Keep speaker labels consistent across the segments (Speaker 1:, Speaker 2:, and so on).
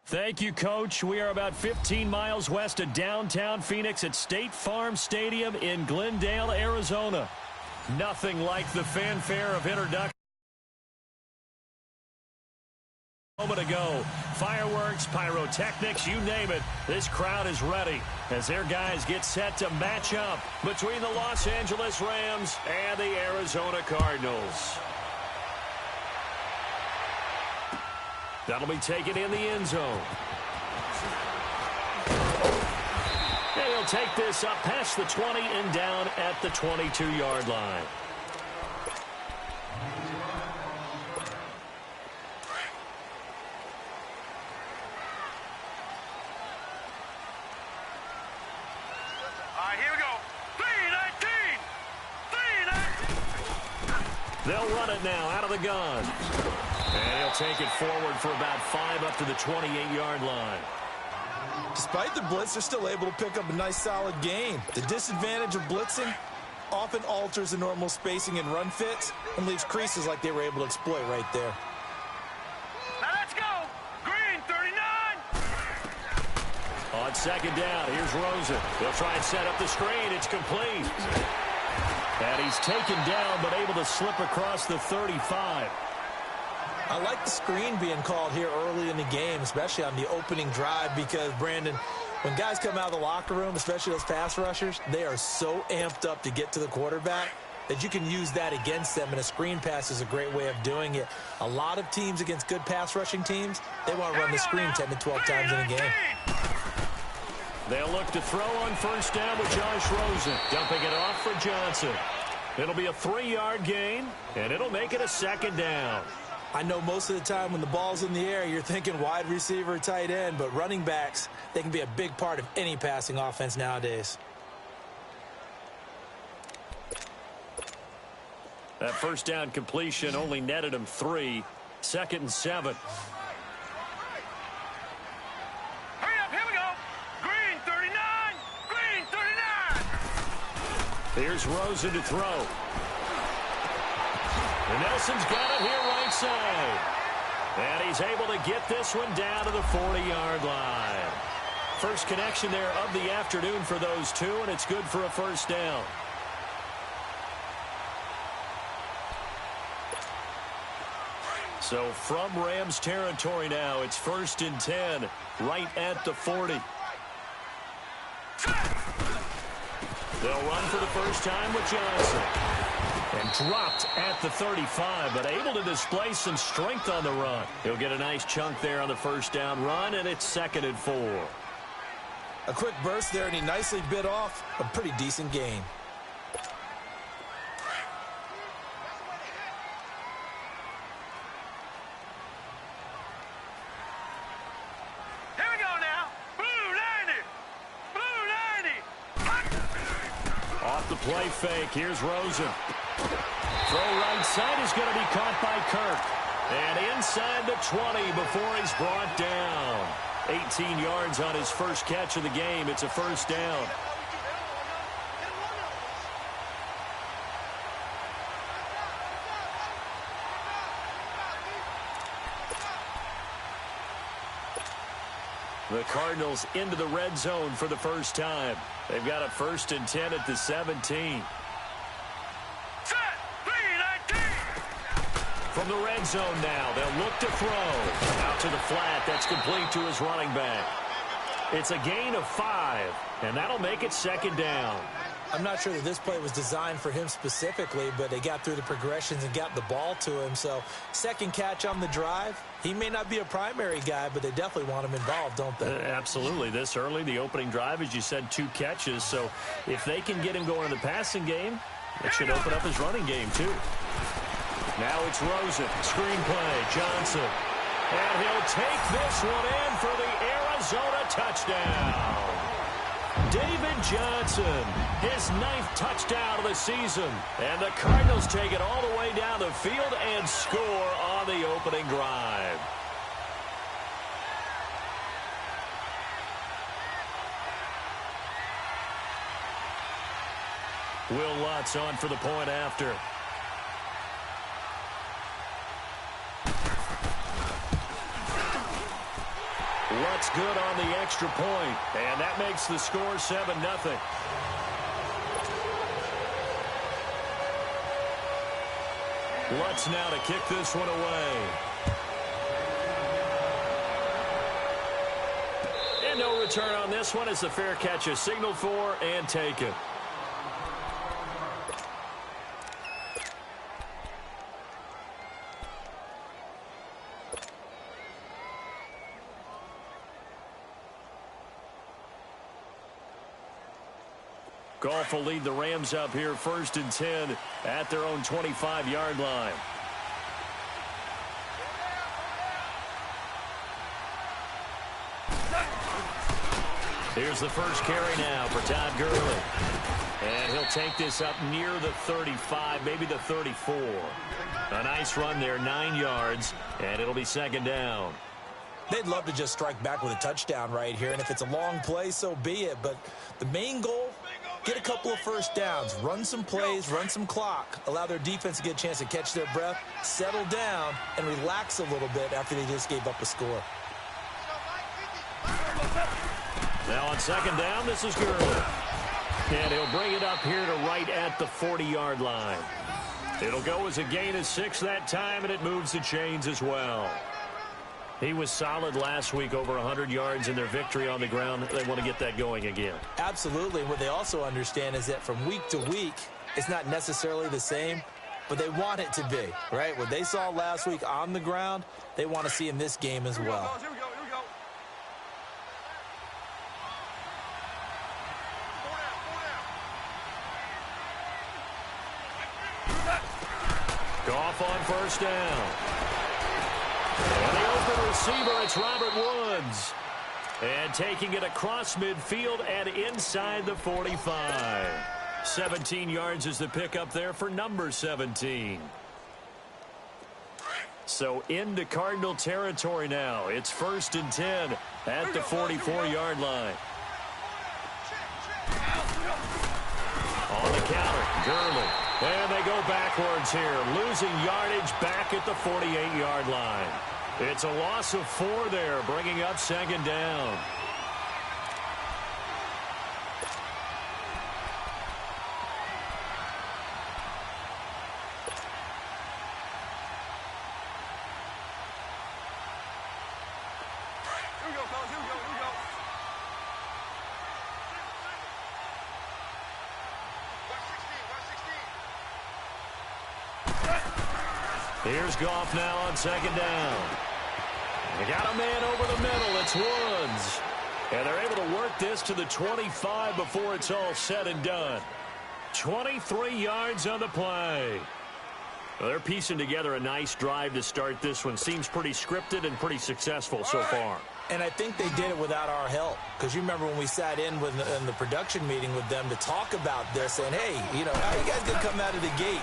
Speaker 1: Thank you, Coach. We are about 15 miles west of downtown Phoenix at State Farm Stadium in Glendale, Arizona. Nothing like the fanfare of introduction. A moment ago, fireworks, pyrotechnics, you name it, this crowd is ready as their guys get set to match up between the Los Angeles Rams and the Arizona Cardinals. That'll be taken in the end zone. And he'll take this up past the 20 and down at the 22-yard line.
Speaker 2: Here we go. 3-19.
Speaker 1: They'll run it now out of the gun. And he'll take it forward for about 5 up to the 28-yard line.
Speaker 3: Despite the blitz, they're still able to pick up a nice, solid gain. The disadvantage of blitzing often alters the normal spacing and run fits and leaves creases like they were able to exploit right there.
Speaker 2: Now let's go. Green, 39.
Speaker 1: On second down, here's Rosen. They'll try and set up the screen. It's complete. And he's taken down but able to slip across the 35.
Speaker 3: I like the screen being called here early in the game, especially on the opening drive, because, Brandon, when guys come out of the locker room, especially those pass rushers, they are so amped up to get to the quarterback that you can use that against them, and a screen pass is a great way of doing it. A lot of teams against good pass rushing teams, they want to run the screen 10 to 12 times in a game.
Speaker 1: They'll look to throw on first down with Josh Rosen, dumping it off for Johnson. It'll be a 3-yard gain, and it'll make it a second down.
Speaker 3: I know most of the time when the ball's in the air, you're thinking wide receiver, tight end, but running backs, they can be a big part of any passing offense nowadays.
Speaker 1: That first down completion only netted him 3. 2nd and 7.
Speaker 2: Hurry up, here we go. Green, 39. Green, 39.
Speaker 1: Here's Rosen to throw. And Nelson's got it here right side. And he's able to get this one down to the 40-yard line. First connection there of the afternoon for those two, and it's good for a first down. So from Rams territory now, it's 1st and 10, right at the 40. They'll run for the first time with Johnson. And dropped at the 35, but able to display some strength on the run. He'll get a nice chunk there on the first down run, and it's 2nd and 4.
Speaker 3: A quick burst there, and he nicely bit off a pretty decent gain.
Speaker 2: Here we go now. Blue 90. Blue 90.
Speaker 1: Off the play fake, here's Rosen. Throw right side is going to be caught by Kirk. And inside the 20 before he's brought down. 18 yards on his first catch of the game. It's a first down. The Cardinals into the red zone for the first time. They've got a 1st and 10 at the 17. From the red zone now, they'll look to throw. Out to the flat, that's complete to his running back. It's a gain of 5, and that'll make it 2nd down.
Speaker 3: I'm not sure that this play was designed for him specifically, but they got through the progressions and got the ball to him. So, second catch on the drive. He may not be a primary guy, but they definitely want him involved, don't they?
Speaker 1: Absolutely. This early, the opening drive, as you said, 2 catches. So, if they can get him going in the passing game, it should open up his running game, too. Now it's Rosen. Screen play. Johnson. And he'll take this one in for the Arizona touchdown. David Johnson, his 9th touchdown of the season. And the Cardinals take it all the way down the field and score on the opening drive. Will Lutz on for the point after. good on the extra point, and that makes the score 7-0. Lutz now to kick this one away. And no return on this one as the fair catch is signaled for and taken. Goff will lead the Rams up here 1st and 10 at their own 25-yard line. Here's the first carry now for Todd Gurley. And he'll take this up near the 35, maybe the 34. A nice run there, 9 yards, and it'll be 2nd down.
Speaker 3: They'd love to just strike back with a touchdown right here, and if it's a long play, so be it. But the main goal, get a couple of first downs, run some plays, run some clock, allow their defense to get a chance to catch their breath, settle down, and relax a little bit after they just gave up a score.
Speaker 1: Now on 2nd down, this is Gurley. And he'll bring it up here to right at the 40-yard line. It'll go as a gain of 6 that time, and it moves the chains as well. He was solid last week, over 100 yards in their victory on the ground. They want to get that going again.
Speaker 3: Absolutely. And what they also understand is that from week to week, it's not necessarily the same, but they want it to be, right? What they saw last week on the ground, they want to see in this game as well.
Speaker 2: Here we go.
Speaker 1: Goff on 1st down. And the open receiver, it's Robert Woods. And taking it across midfield and inside the 45. 17 yards is the pickup there for number 17. So into Cardinal territory now. It's 1st and 10 at the 44-yard line. On the counter, Gurley. And they go backwards here, losing yardage back at the 48-yard line. It's a loss of 4 there, bringing up 2nd down.
Speaker 2: Here we go, fellas. Here we go.
Speaker 1: Here's Goff now on 2nd down. They got a man over the middle. It's Woods. And they're able to work this to the 25 before it's all said and done. 23 yards on the play. Well, they're piecing together a nice drive to start this one. Seems pretty scripted and pretty successful so far.
Speaker 3: And I think they did it without our help. Because you remember when we sat in the production meeting with them to talk about this, and hey, you know, how you guys going to come out of the gate?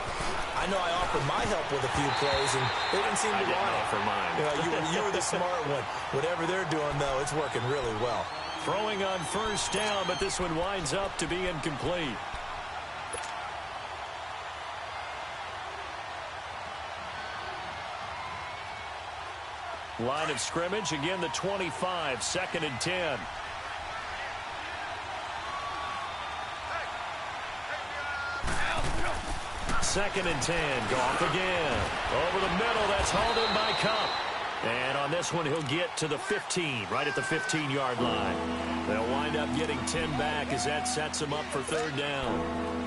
Speaker 3: I know I offered my help with a few plays, and they didn't seem to want it.
Speaker 1: Offer mine.
Speaker 3: You were the smart one. Whatever they're doing, though, it's working really well.
Speaker 1: Throwing on 1st down, but this one winds up to be incomplete. Line of scrimmage, again the 25, 2nd and 10. Second and 10, Goff again. Over the middle, that's hauled in by Cup. And on this one, he'll get to the 15, right at the 15-yard line. They'll wind up getting 10 back as that sets him up for 3rd down.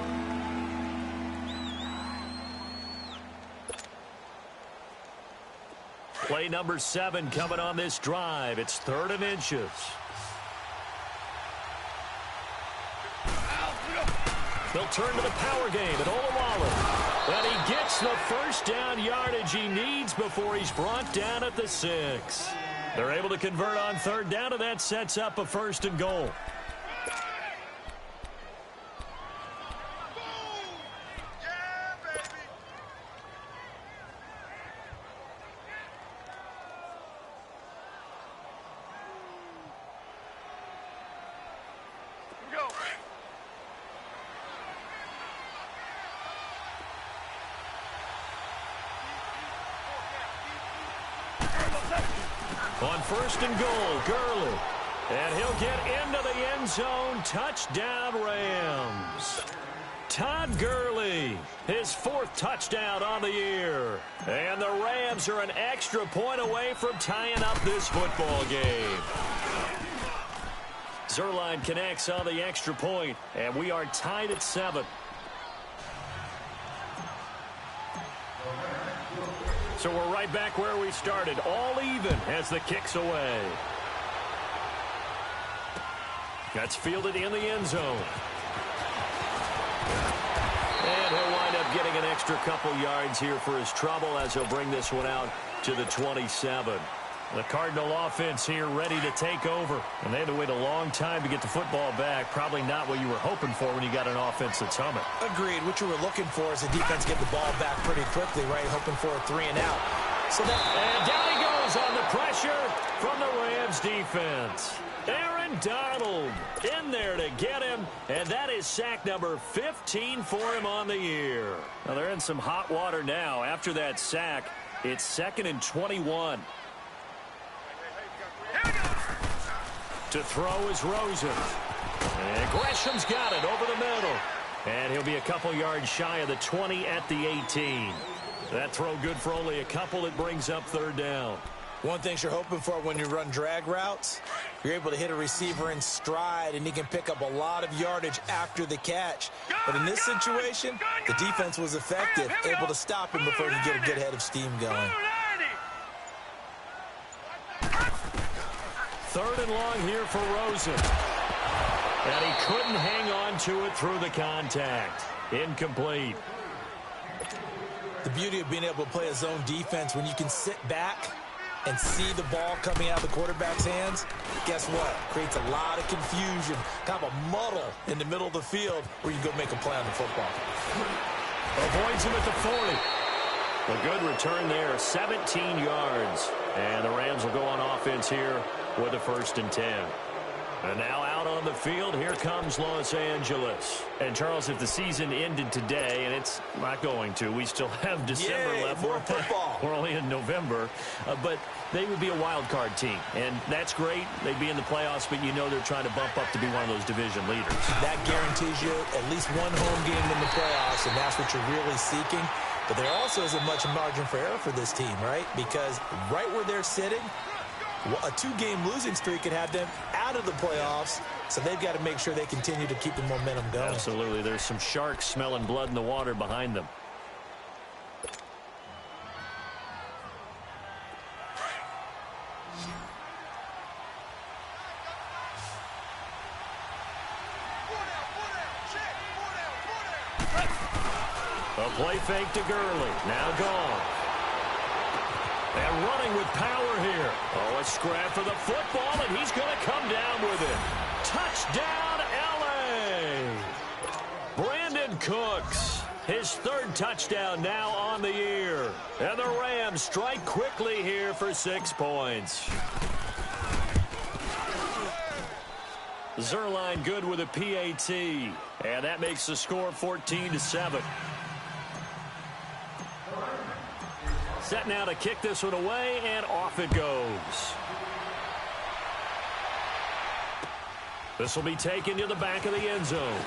Speaker 1: Play number 7 coming on this drive. It's 3rd and inches. They'll turn to the power game at Olawale. And he gets the 1st down yardage he needs before he's brought down at the 6. They're able to convert on 3rd down, and that sets up a 1st and goal. On 1st and goal, Gurley. And he'll get into the end zone. Touchdown, Rams. Todd Gurley, his 4th touchdown on the year. And the Rams are an extra point away from tying up this football game. Zuerlein connects on the extra point, and we are tied at 7. So we're right back where we started, all even as the kick's away. That's fielded in the end zone. And he'll wind up getting an extra couple yards here for his trouble as he'll bring this one out to the 27. The Cardinal offense here ready to take over. And they had to wait a long time to get the football back. Probably not what you were hoping for when you got an offense that's humming.
Speaker 3: Agreed. What you were looking for is the defense get the ball back pretty quickly, right? Hoping for a 3 and out.
Speaker 1: And down he goes on the pressure from the Rams defense. Aaron Donald in there to get him, and that is sack number 15 for him on the year. Now they're in some hot water now. After that sack, it's 2nd and 21. To throw is Rosen. And Gresham's got it over the middle. And he'll be a couple yards shy of the 20 at the 18. That throw good for only a couple. It brings up 3rd down.
Speaker 3: One thing you're hoping for when you run drag routes, you're able to hit a receiver in stride, and he can pick up a lot of yardage after the catch. But in this situation, the defense was effective, able to stop him before he could get a good head of steam going.
Speaker 1: 3rd and long here for Rosen. And he couldn't hang on to it through the contact. Incomplete.
Speaker 3: The beauty of being able to play a zone defense when you can sit back and see the ball coming out of the quarterback's hands, guess what? Creates a lot of confusion, kind of a muddle in the middle of the field where you go make a play on the football.
Speaker 1: Avoids him at the 40. A good return there, 17 yards. And the Rams will go on offense here with a 1st and 10. And now out on the field, here comes Los Angeles. And, Charles, if the season ended today, and it's not going to, we still have December left.
Speaker 3: More football.
Speaker 1: We're only in November. But they would be a wild card team. And that's great. They'd be in the playoffs, but you know they're trying to bump up to be one of those division leaders.
Speaker 3: That guarantees you at least one home game in the playoffs, and that's what you're really seeking. But there also isn't much margin for error for this team, right? Because right where they're sitting, a 2-game losing streak could have them out of the playoffs, so they've got to make sure they continue to keep the momentum going.
Speaker 1: Absolutely. There's some sharks smelling blood in the water behind them. A play fake to Gurley. Now gone. And running with power here. Oh, a scrap for the football, and he's going to come down with it. Touchdown, L.A. Brandon Cooks, his 3rd touchdown now on the year. And the Rams strike quickly here for 6 points. Zuerlein good with a PAT. And that makes the score 14-7. Set now to kick this one away, and off it goes. This will be taken to the back of the end zone.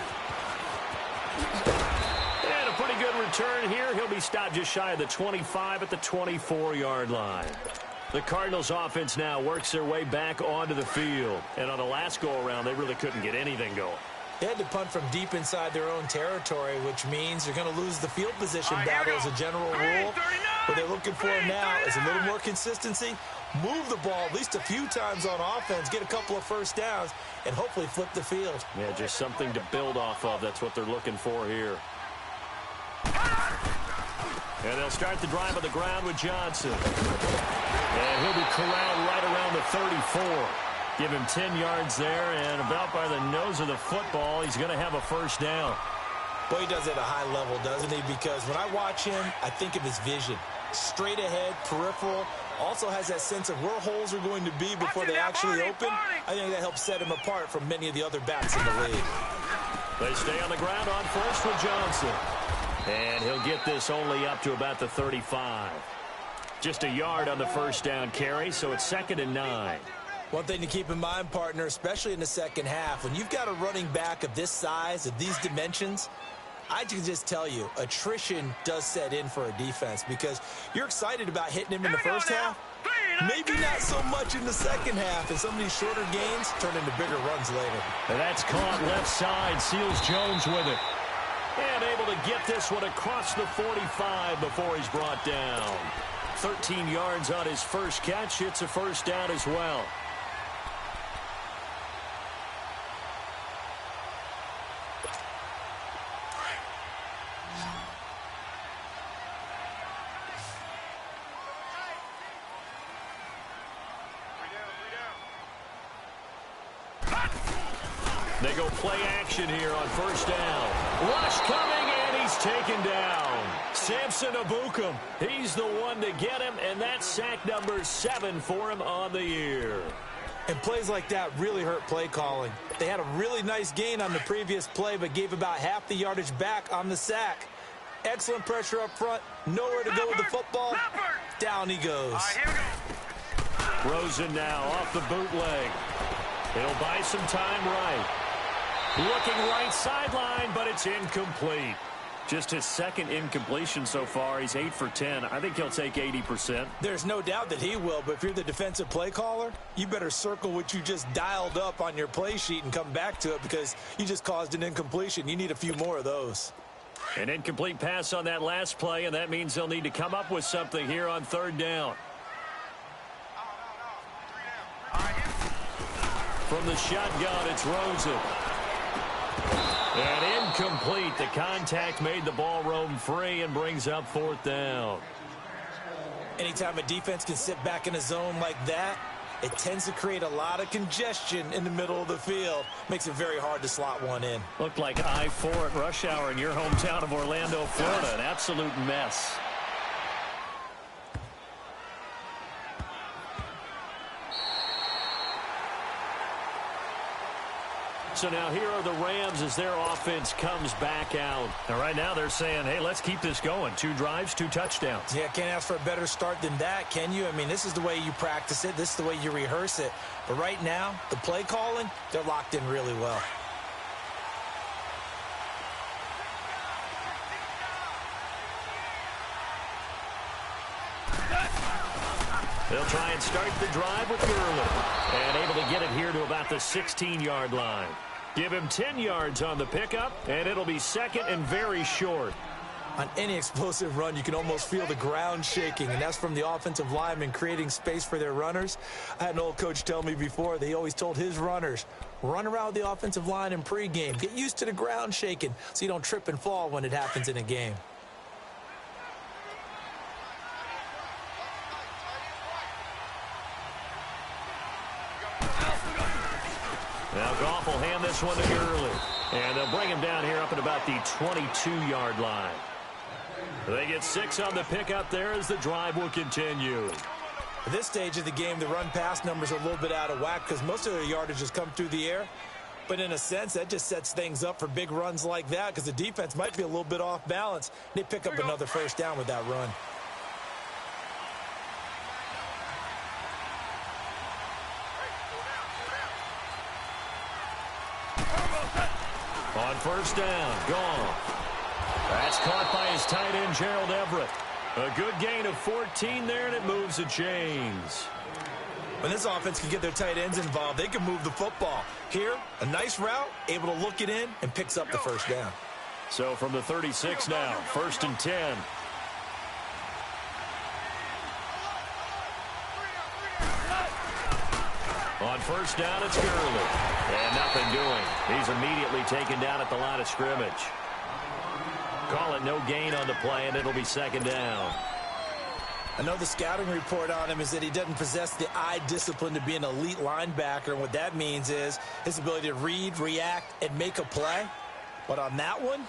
Speaker 1: And a pretty good return here. He'll be stopped just shy of the 25 at the 24-yard line. The Cardinals offense now works their way back onto the field. And on the last go-around, they really couldn't get anything going.
Speaker 3: They had to punt from deep inside their own territory, which means you're going to lose the field position battle as a general rule. What they're looking for now is a little more consistency, move the ball at least a few times on offense, get a couple of first downs, and hopefully flip the field.
Speaker 1: Yeah, just something to build off of. That's what they're looking for here. And they'll start the drive on the ground with Johnson. And he'll be corralled right around the 34. Give him 10 yards there, and about by the nose of the football, he's going to have a first down.
Speaker 3: Boy, he does it at a high level, doesn't he? Because when I watch him, I think of his vision. Straight ahead, peripheral, also has that sense of where holes are going to be before they actually open. I think that helps set him apart from many of the other backs in the league.
Speaker 1: They stay on the ground on first with Johnson. And he'll get this only up to about the 35. Just a yard on the first down carry, so it's 2nd and 9.
Speaker 3: One thing to keep in mind, partner, especially in the second half, when you've got a running back of this size, of these dimensions, I can just tell you, attrition does set in for a defense because you're excited about hitting him in the first half. Maybe not so much in the second half, and some of these shorter gains turn into bigger runs later.
Speaker 1: And that's caught left side, Seals Jones with it. And able to get this one across the 45 before he's brought down. 13 yards on his first catch. It's a first down as well. They go play action here on first down. Rush coming, and he's taken down. Samson Abukum, he's the one to get him, and that's sack number 7 for him on the year.
Speaker 3: And plays like that really hurt play calling. They had a really nice gain on the previous play, but gave about half the yardage back on the sack. Excellent pressure up front, nowhere to go with the football. Down he goes.
Speaker 1: Rosen now off the bootleg. He'll buy some time right. Looking right sideline, but it's incomplete. Just his second incompletion so far. He's 8 for 10. I think he'll take 80%.
Speaker 3: There's no doubt that he will, but if you're the defensive play caller, you better circle what you just dialed up on your play sheet and come back to it because you just caused an incompletion. You need a few more of those.
Speaker 1: An incomplete pass on that last play, and that means they'll need to come up with something here on third down. From the shotgun, it's Rosen. And incomplete. The contact made the ball roam free and brings up fourth down.
Speaker 3: Anytime a defense can sit back in a zone like that, it tends to create a lot of congestion in the middle of the field. Makes it very hard to slot one in.
Speaker 1: Looked like I-4 at rush hour in your hometown of Orlando, Florida. An absolute mess. So now here are the Rams as their offense comes back out. Now right now they're saying, hey, let's keep this going. 2 drives, 2 touchdowns.
Speaker 3: Yeah, can't ask for a better start than that, can you? I mean, this is the way you practice it. This is the way you rehearse it. But right now, the play calling, they're locked in really well.
Speaker 1: They'll try and start the drive with Gurley. And able to get it here to about the 16-yard line. Give him 10 yards on the pickup, and it'll be second and very short.
Speaker 3: On any explosive run, you can almost feel the ground shaking, and that's from the offensive linemen creating space for their runners. I had an old coach tell me before, they always told his runners, run around the offensive line in pregame. Get used to the ground shaking so you don't trip and fall when it happens in a game.
Speaker 1: Now Goff will hand this one to Gurley. And they'll bring him down here up at about the 22-yard line. They get 6 on the pickup there as the drive will continue.
Speaker 3: At this stage of the game, the run-pass numbers are a little bit out of whack because most of their yardage has come through the air. But in a sense, that just sets things up for big runs like that because the defense might be a little bit off balance. They pick up another first down with that run.
Speaker 1: On first down, gone. That's caught by his tight end, Gerald Everett. A good gain of 14 there, and it moves the chains.
Speaker 3: When this offense can get their tight ends involved, they can move the football. Here, a nice route, able to look it in, and picks up the first down.
Speaker 1: So from the 36 now, first and 10. On first down, it's Gurley. And nothing doing. He's immediately taken down at the line of scrimmage. Call it no gain on the play, and it'll be second down.
Speaker 3: I know the scouting report on him is that he doesn't possess the eye discipline to be an elite linebacker, and what that means is his ability to read, react, and make a play. But on that one,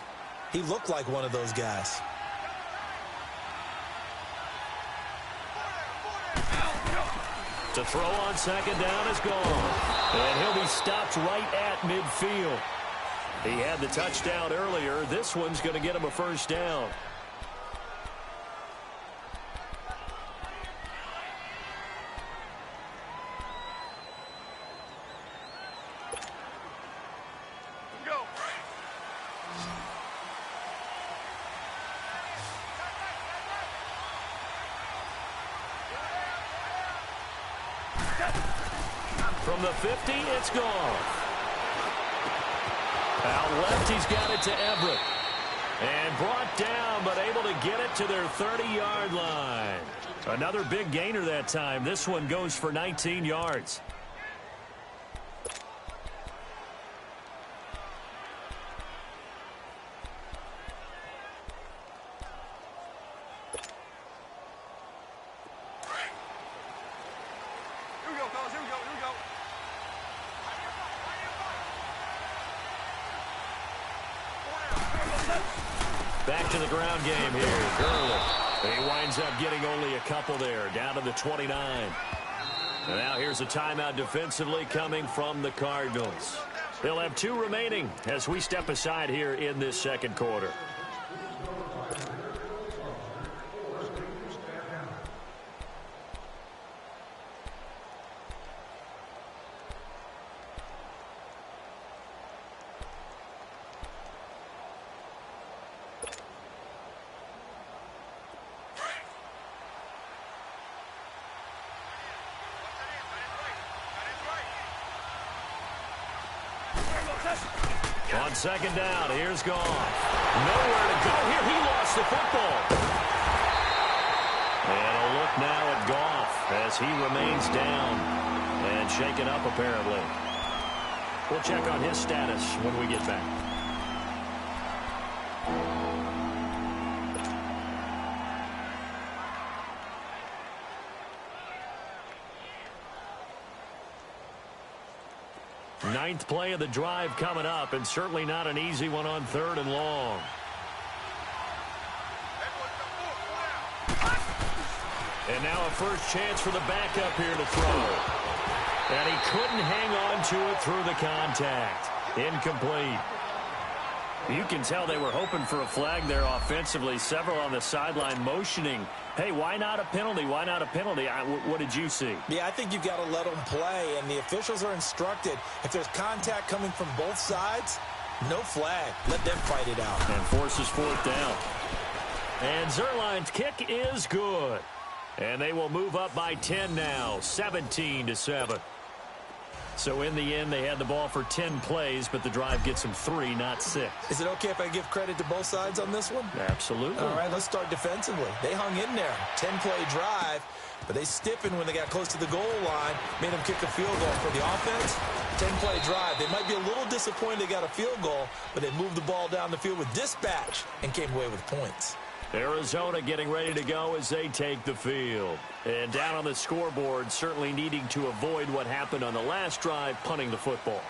Speaker 3: he looked like one of those guys.
Speaker 1: To throw on second down is gone. And he'll be stopped right at midfield. He had the touchdown earlier. This one's going to get him a first down. from the 50. It's gone. Out left, he's got it to Everett. And brought down, but able to get it to their 30-yard line. Another big gainer that time. This one goes for 19 yards.
Speaker 2: Back
Speaker 1: to the ground game here. Gurley. He winds up getting only a couple there, down to the 29. And now here's a timeout defensively coming from the Cardinals. They'll have 2 remaining as we step aside here in this second quarter. On second down, here's Goff. Nowhere to go here. He lost the football. And a look now at Goff as he remains down and shaken up apparently. We'll check on his status when we get back. Ninth play of the drive coming up, and certainly not an easy one on 3rd and long. And now a first chance for the backup here to throw. And he couldn't hang on to it through the contact. Incomplete. You can tell they were hoping for a flag there offensively. Several on the sideline motioning, hey, why not a penalty? Why not a penalty? What did you see?
Speaker 3: Yeah, I think you've got to let them play, and the officials are instructed. If there's contact coming from both sides, no flag. Let them fight it out.
Speaker 1: And forces 4th down. And Zuerlein's kick is good. And they will move up by 10 now, 17-7. So in the end, they had the ball for 10 plays, but the drive gets them 3, not 6.
Speaker 3: Is it okay if I give credit to both sides on this one?
Speaker 1: Absolutely.
Speaker 3: All right, let's start defensively. They hung in there. 10-play drive, but they stiffened when they got close to the goal line, made them kick a field goal. For the offense, 10-play drive. They might be a little disappointed they got a field goal, but they moved the ball down the field with dispatch and came away with points.
Speaker 1: Arizona getting ready to go as they take the field. And down on the scoreboard, certainly needing to avoid what happened on the last drive, punting the football.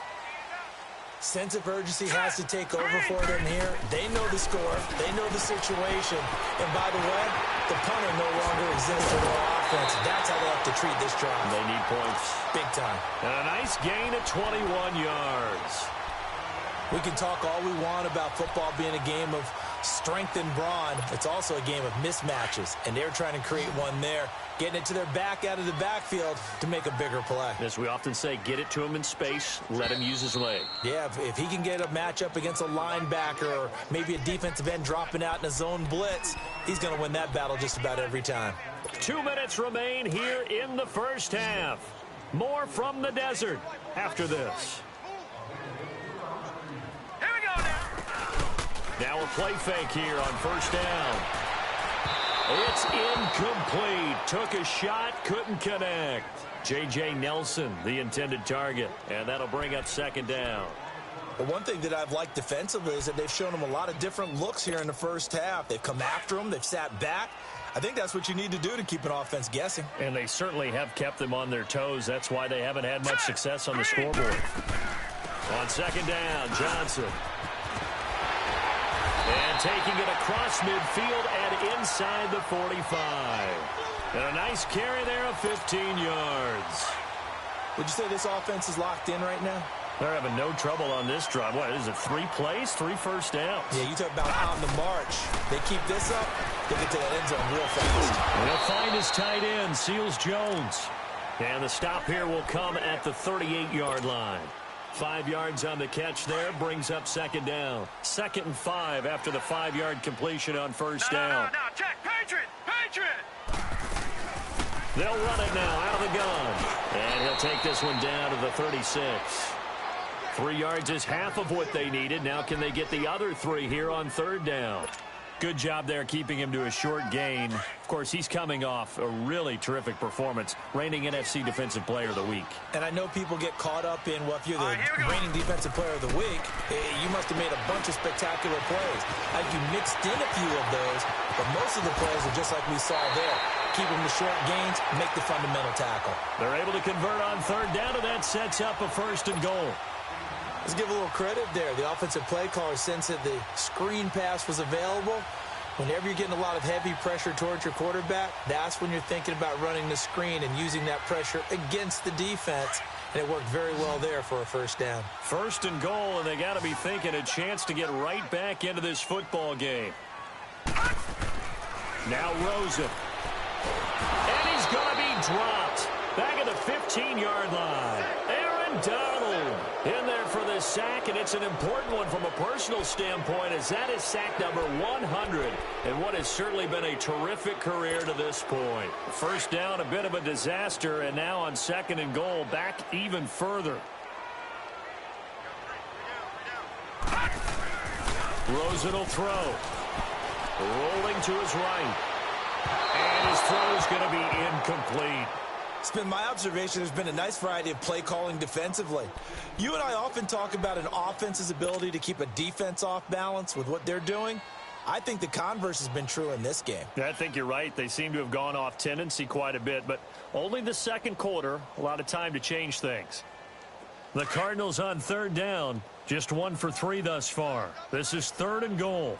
Speaker 3: Sense of urgency has to take over for them here. They know the score. They know the situation. And by the way, the punter no longer exists in their offense. That's how they have to treat this drive.
Speaker 1: They need points.
Speaker 3: Big time.
Speaker 1: And a nice gain of 21 yards.
Speaker 3: We can talk all we want about football being a game of strength and brawn. It's also a game of mismatches, and they're trying to create one there, getting it to their back out of the backfield to make a bigger play.
Speaker 1: As we often say, get it to him in space, let him use his leg.
Speaker 3: Yeah, if he can get a matchup against a linebacker or maybe a defensive end dropping out in a zone blitz, he's going to win that battle just about every time. 2
Speaker 1: minutes remain here in the first half. More from the desert after this. Now a play fake here on first down. It's incomplete. Took a shot, couldn't connect. J.J. Nelson, the intended target, and that'll bring up second down.
Speaker 3: Well, one thing that I've liked defensively is that they've shown them a lot of different looks here in the first half. They've come after them. They've sat back. I think that's what you need to do to keep an offense guessing.
Speaker 1: And they certainly have kept them on their toes. That's why they haven't had much success on the scoreboard. On second down, Johnson. And taking it across midfield and inside the 45. And a nice carry there of 15 yards.
Speaker 3: Would you say this offense is locked in right now?
Speaker 1: They're having no trouble on this drive. What is it, 3 plays, 3 first downs?
Speaker 3: Yeah, you talk about on the march. They keep this up, they get to that end zone real fast.
Speaker 1: And he'll find his tight end, Seals Jones. And the stop here will come at the 38-yard line. 5 yards on the catch there, brings up second down. 2nd and 5 after the 5-yard completion on first down.
Speaker 2: No, check, Patriot!
Speaker 1: They'll run it now out of the gun. And he'll take this one down to the 36. 3 yards is half of what they needed. Now can they get the other 3 here on 3rd down? Good job there keeping him to a short gain. Of course, he's coming off a really terrific performance, reigning NFC Defensive Player of the Week.
Speaker 3: And I know people get caught up in, well, if you're the reigning Defensive Player of the Week, you must have made a bunch of spectacular plays. You mixed in a few of those, but most of the plays are just like we saw there. Keep them to short gains, make the fundamental tackle.
Speaker 1: They're able to convert on 3rd down, and that sets up a 1st and goal.
Speaker 3: Let's give a little credit there. The offensive play caller sensed that the screen pass was available. Whenever you're getting a lot of heavy pressure towards your quarterback, that's when you're thinking about running the screen and using that pressure against the defense. And it worked very well there for a 1st down.
Speaker 1: 1st and goal, and they got to be thinking a chance to get right back into this football game. Now Rosen. And he's going to be dropped. Back at the 15-yard line. Aaron Donald in there for this sack, and it's an important one from a personal standpoint, as that is sack number 100 and what has certainly been a terrific career to this point. 1st down, a bit of a disaster, and now on 2nd and goal, back even further. Rosen will throw. Rolling to his right. And his throw is going to be incomplete.
Speaker 3: It's been my observation there's been a nice variety of play calling defensively. You and I often talk about an offense's ability to keep a defense off balance with what they're doing. I think the converse has been true in this game.
Speaker 1: I think you're right. They seem to have gone off tendency quite a bit, but only the 2nd quarter, a lot of time to change things. The Cardinals on 3rd down, just 1 for 3 thus far. This is 3rd and goal.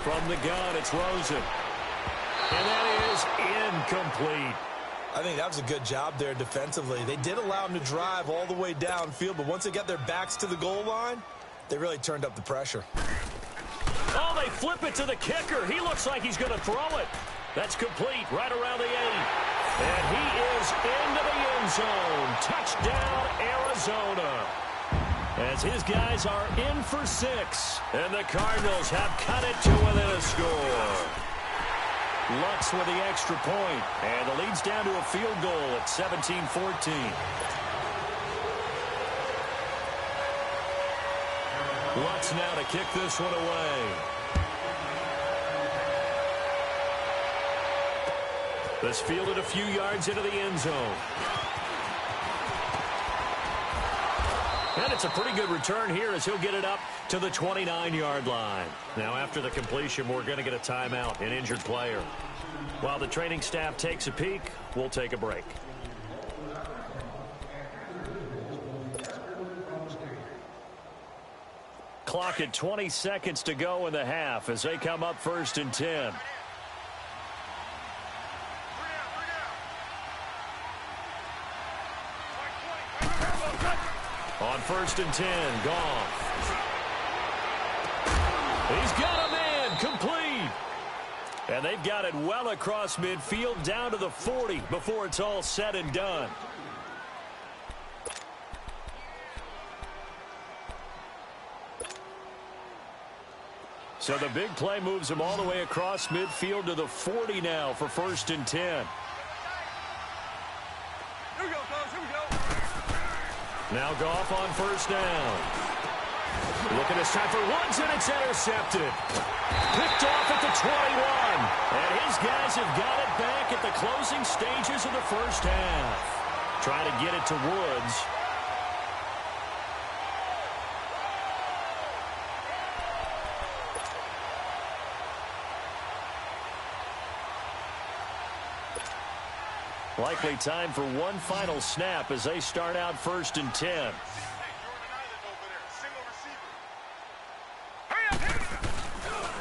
Speaker 1: From the gun, it's Rosen. And that is incomplete.
Speaker 3: I think that was a good job there defensively. They did allow him to drive all the way downfield, but once they got their backs to the goal line, they really turned up the pressure.
Speaker 1: Oh, they flip it to the kicker. He looks like he's going to throw it. That's complete right around the 8. And he is into the end zone. Touchdown, Arizona. As his guys are in for 6. And the Cardinals have cut it to within a score. Lutz with the extra point, and the lead's down to a field goal at 17-14. Lutz now to kick this one away. This fielded a few yards into the end zone. And it's a pretty good return here as he'll get it up to the 29-yard line. Now after the completion, we're going to get a timeout, an injured player. While the training staff takes a peek, we'll take a break. Clock at 20 seconds to go in the half as they come up 1st and 10. On 1st and 10, Goff. He's got a man, complete. And they've got it well across midfield down to the 40 before it's all said and done. So the big play moves him all the way across midfield to the 40 now for 1st and 10.
Speaker 2: Here we go, fellas. Here we go.
Speaker 1: Now Goff on 1st down. Looking this time for Woods, and it's intercepted. Picked off at the 21. And his guys have got it back at the closing stages of the 1st half. Trying to get it to Woods. Likely time for one final snap as they start out 1st and 10.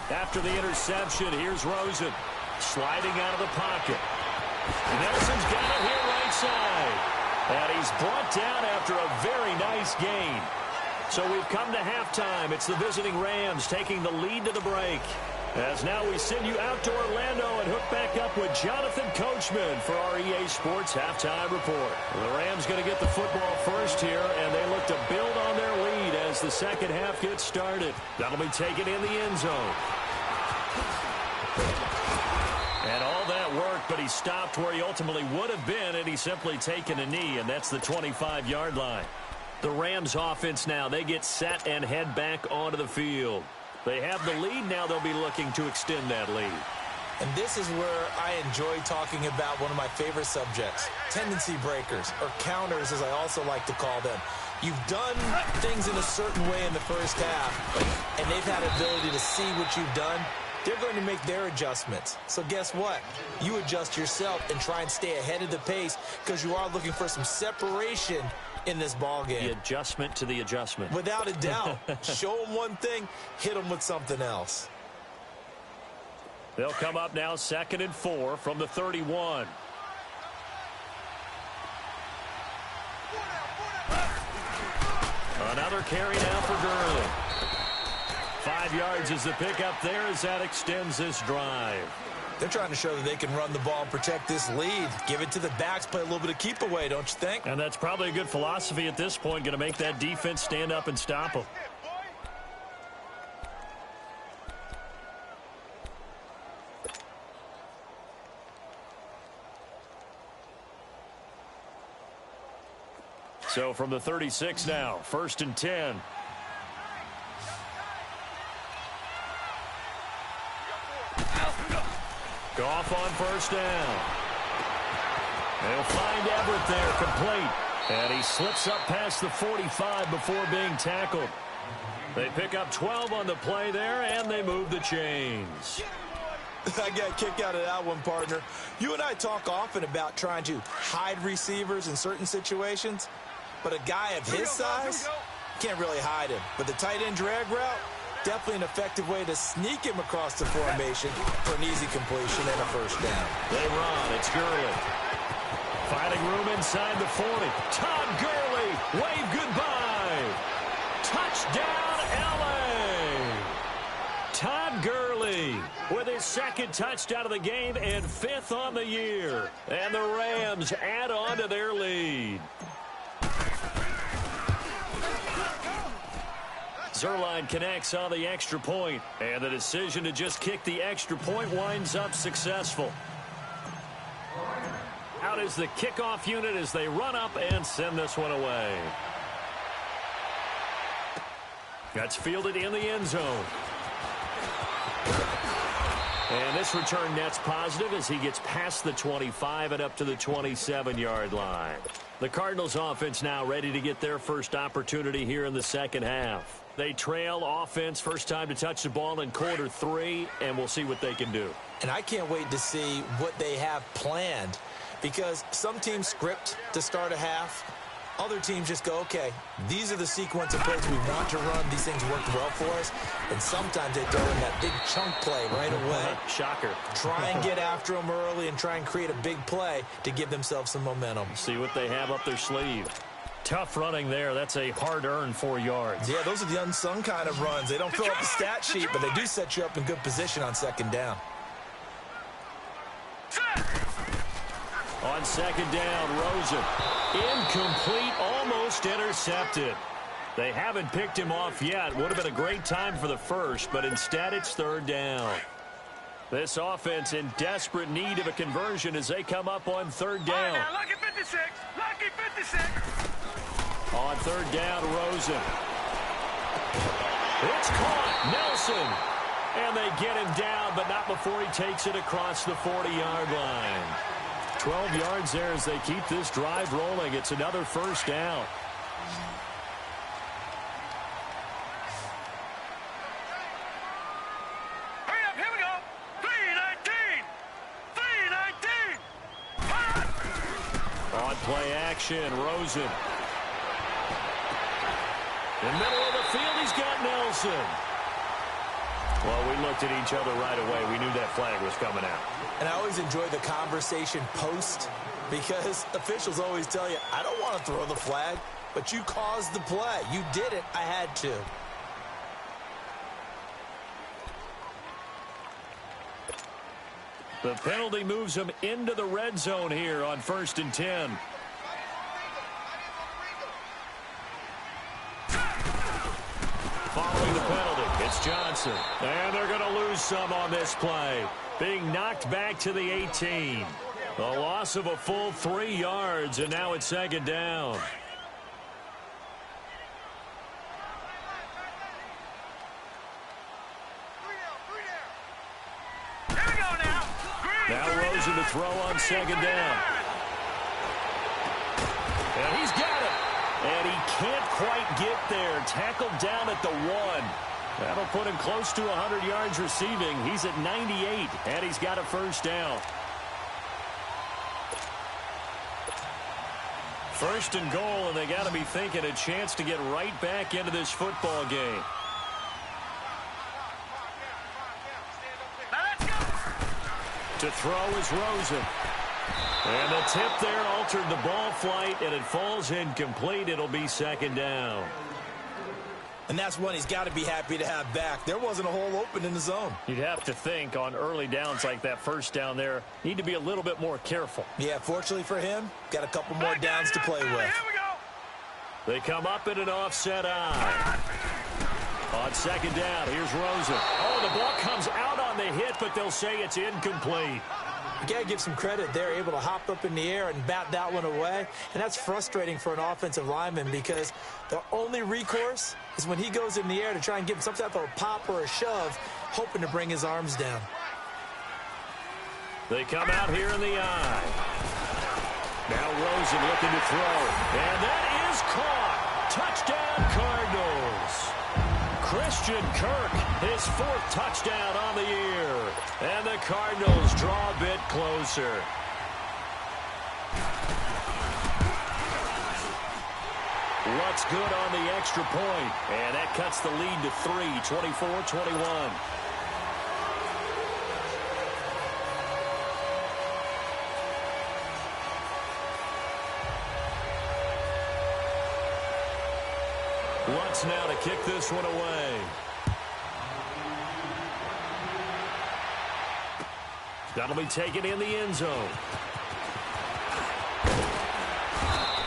Speaker 1: After the interception, here's Rosen. Sliding out of the pocket. Nelson's got it here right side. And he's brought down after a very nice gain. So we've come to halftime. It's the visiting Rams taking the lead to the break. As now we send you out to Orlando and hook back up with Jonathan Coachman for our EA Sports Halftime Report. The Rams going to get the football first here, and they look to build on their lead as the second half gets started. That'll be taken in the end zone. And all that work but he stopped where he ultimately would have been, and he's simply taken a knee, and that's the 25-yard line. The Rams offense now, they get set and head back onto the field. They have the lead. Now they'll be looking to extend that lead.
Speaker 3: And this is where I enjoy talking about one of my favorite subjects, tendency breakers, or counters as I also like to call them. You've done things in a certain way in the first half, and they've had the ability to see what you've done. They're going to make their adjustments. So guess what? You adjust yourself and try and stay ahead of the pace because you are looking for some separation in this ball game.
Speaker 1: The adjustment to the adjustment.
Speaker 3: Without a doubt. Show them one thing, hit them with something else.
Speaker 1: They'll come up now 2nd and 4 from the 31. Another carry now for Gurley. 5 yards is the pickup there as that extends this drive.
Speaker 3: They're trying to show that they can run the ball and protect this lead. Give it to the backs, play a little bit of keep away, don't you think?
Speaker 1: And that's probably a good philosophy at this point, going to make that defense stand up and stop them. So from the 36 now, 1st and 10. Goff on 1st down. They'll find Everett there, complete. And he slips up past the 45 before being tackled. They pick up 12 on the play there, and they move the chains.
Speaker 3: I got a kick out of that one, partner. You and I talk often about trying to hide receivers in certain situations, but a guy of his size can't really hide him. But the tight end drag route, definitely an effective way to sneak him across the formation for an easy completion and a 1st down.
Speaker 1: They run. It's Gurley. Finding room inside the 40. Todd Gurley, wave goodbye. Touchdown, L.A. Todd Gurley with his 2nd touchdown of the game and 5th on the year. And the Rams add on to their lead. Zerline connects on the extra point, and the decision to just kick the extra point winds up successful. Out is the kickoff unit as they run up and send this one away. That's fielded in the end zone. And this return net's positive as he gets past the 25 and up to the 27-yard line. The Cardinals offense now ready to get their first opportunity here in the 2nd half. They trail offense, first time to touch the ball in quarter 3, and we'll see what they can do.
Speaker 3: And I can't wait to see what they have planned, because some teams script to start a half. Other teams just go, okay, these are the sequence of plays we want to run. These things worked well for us. And sometimes they throw in that big chunk play right away.
Speaker 1: Shocker.
Speaker 3: Try and get after them early and try and create a big play to give themselves some momentum.
Speaker 1: See what they have up their sleeve. Tough running there. That's a hard-earned 4 yards.
Speaker 3: Yeah, those are the unsung kind of runs. They don't fill up the stat sheet, but they do set you up in good position on 2nd down.
Speaker 1: On 2nd down, Rosen. Incomplete, almost intercepted. They haven't picked him off yet. Would have been a great time for the 1st, but instead it's 3rd down. This offense in desperate need of a conversion as they come up on 3rd down.
Speaker 2: Now, lucky 56. Lucky 56.
Speaker 1: On 3rd down, Rosen. It's caught. Nelson. And they get him down, but not before he takes it across the 40-yard line. 12 yards there as they keep this drive rolling. It's another 1st down.
Speaker 2: Hurry up, here we go. 319. 319.
Speaker 1: On play action, Rosen. In the middle of the field, he's got Nelson. Well, we looked at each other right away. We knew that flag was coming out.
Speaker 3: And I always enjoy the conversation post, because officials always tell you, I don't want to throw the flag, but you caused the play. You did it. I had to.
Speaker 1: The penalty moves him into the red zone here on 1st and 10. Following the penalty, it's Johnson. And they're going to lose some on this play. Being knocked back to the 18. A loss of a full 3 yards, and now it's second down. Now Rosen to throw on second down. And he's got it. And he can't quite get there. Tackled down at the 1. That'll put him close to 100 yards receiving. He's at 98, and he's got a first down. First and goal, and they got to be thinking a chance to get right back into this football game. To throw is Rosen. And the tip there altered the ball flight, and it falls incomplete. It'll be second down.
Speaker 3: And that's one he's got to be happy to have back. There wasn't a hole open in the zone.
Speaker 1: You'd have to think on early downs like that first down there, need to be a little bit more careful.
Speaker 3: Yeah, fortunately for him, got a couple more downs to play with.
Speaker 1: They come up in an offset eye. On second down, here's Rosen. Oh, the ball comes out on the hit, but they'll say it's incomplete.
Speaker 3: You got to give some credit. They're able to hop up in the air and bat that one away. And that's frustrating for an offensive lineman because the only recourse is when he goes in the air to try and give him some type of a pop or a shove, hoping to bring his arms down.
Speaker 1: They come out here in the eye. Now Rosen looking to throw. And that is caught. Touchdown, Cardinals. Christian Kirk, his 4th touchdown on the year. And the Cardinals draw a bit closer. What's good on the extra point? And that cuts the lead to 3, 24-21. Lutz now to kick this one away. That'll be taken in the end zone.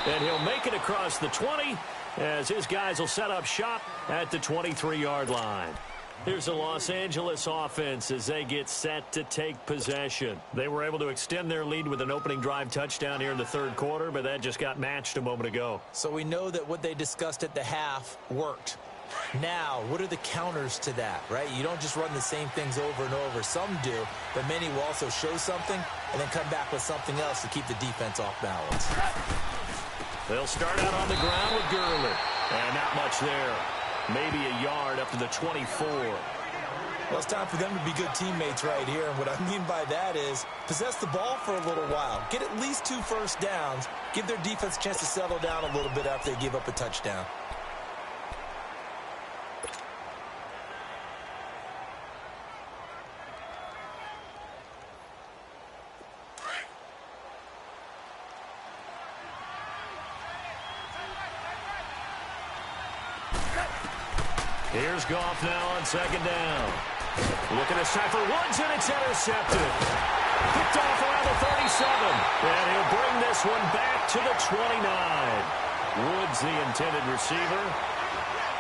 Speaker 1: And he'll make it across the 20 as his guys will set up shop at the 23-yard line. Here's the Los Angeles offense as they get set to take possession. They were able to extend their lead with an opening drive touchdown here in the 3rd quarter, but that just got matched a moment ago.
Speaker 3: So we know that what they discussed at the half worked. Now, what are the counters to that, right? You don't just run the same things over and over. Some do, but many will also show something and then come back with something else to keep the defense off balance.
Speaker 1: They'll start out on the ground with Gurley. And not much there. Maybe a yard up to the 24.
Speaker 3: Well, it's time for them to be good teammates right here. And what I mean by that is possess the ball for a little while. Get at least 2 first downs. Give their defense a chance to settle down a little bit after they give up a touchdown.
Speaker 1: Here's Goff now on second down. Looking to sack for Woods, and it's intercepted. Picked off around the 37. And he'll bring this one back to the 29. Woods, the intended receiver.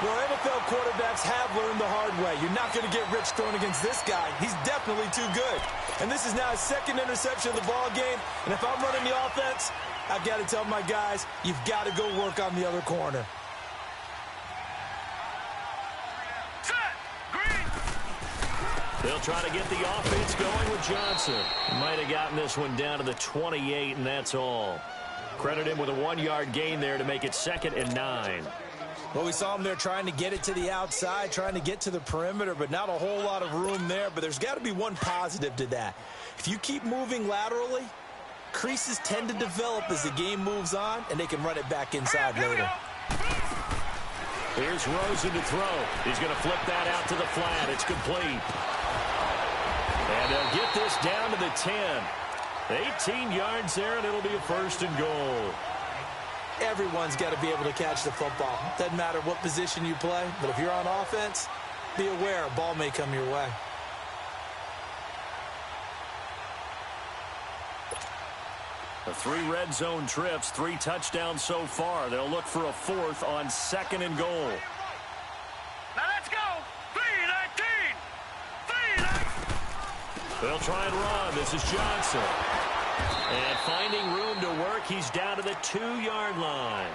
Speaker 3: Well, NFL quarterbacks have learned the hard way. You're not going to get rich throwing against this guy. He's definitely too good. And this is now his 2nd interception of the ball game. And if I'm running the offense, I've got to tell my guys, you've got to go work on the other corner.
Speaker 1: They'll try to get the offense going with Johnson. Might have gotten this one down to the 28, and that's all. Credit him with a 1-yard gain there to make it 2nd and 9.
Speaker 3: Well, we saw him there trying to get it to the outside, trying to get to the perimeter, but not a whole lot of room there. But there's got to be one positive to that. If you keep moving laterally, creases tend to develop as the game moves on, and they can run it back inside later.
Speaker 1: Here's Rosen to throw. He's going to flip that out to the flat. It's complete. And they'll get this down to the 10. 18 yards there, and it'll be a 1st and goal.
Speaker 3: Everyone's got to be able to catch the football. Doesn't matter what position you play, but if you're on offense, be aware a ball may come your way.
Speaker 1: The 3 red zone trips, 3 touchdowns so far. They'll look for a 4th on 2nd and goal.
Speaker 2: Now let's go. 3-19. 3-19.
Speaker 1: They'll try and run. This is Johnson. And finding room to work, he's down to the 2-yard line.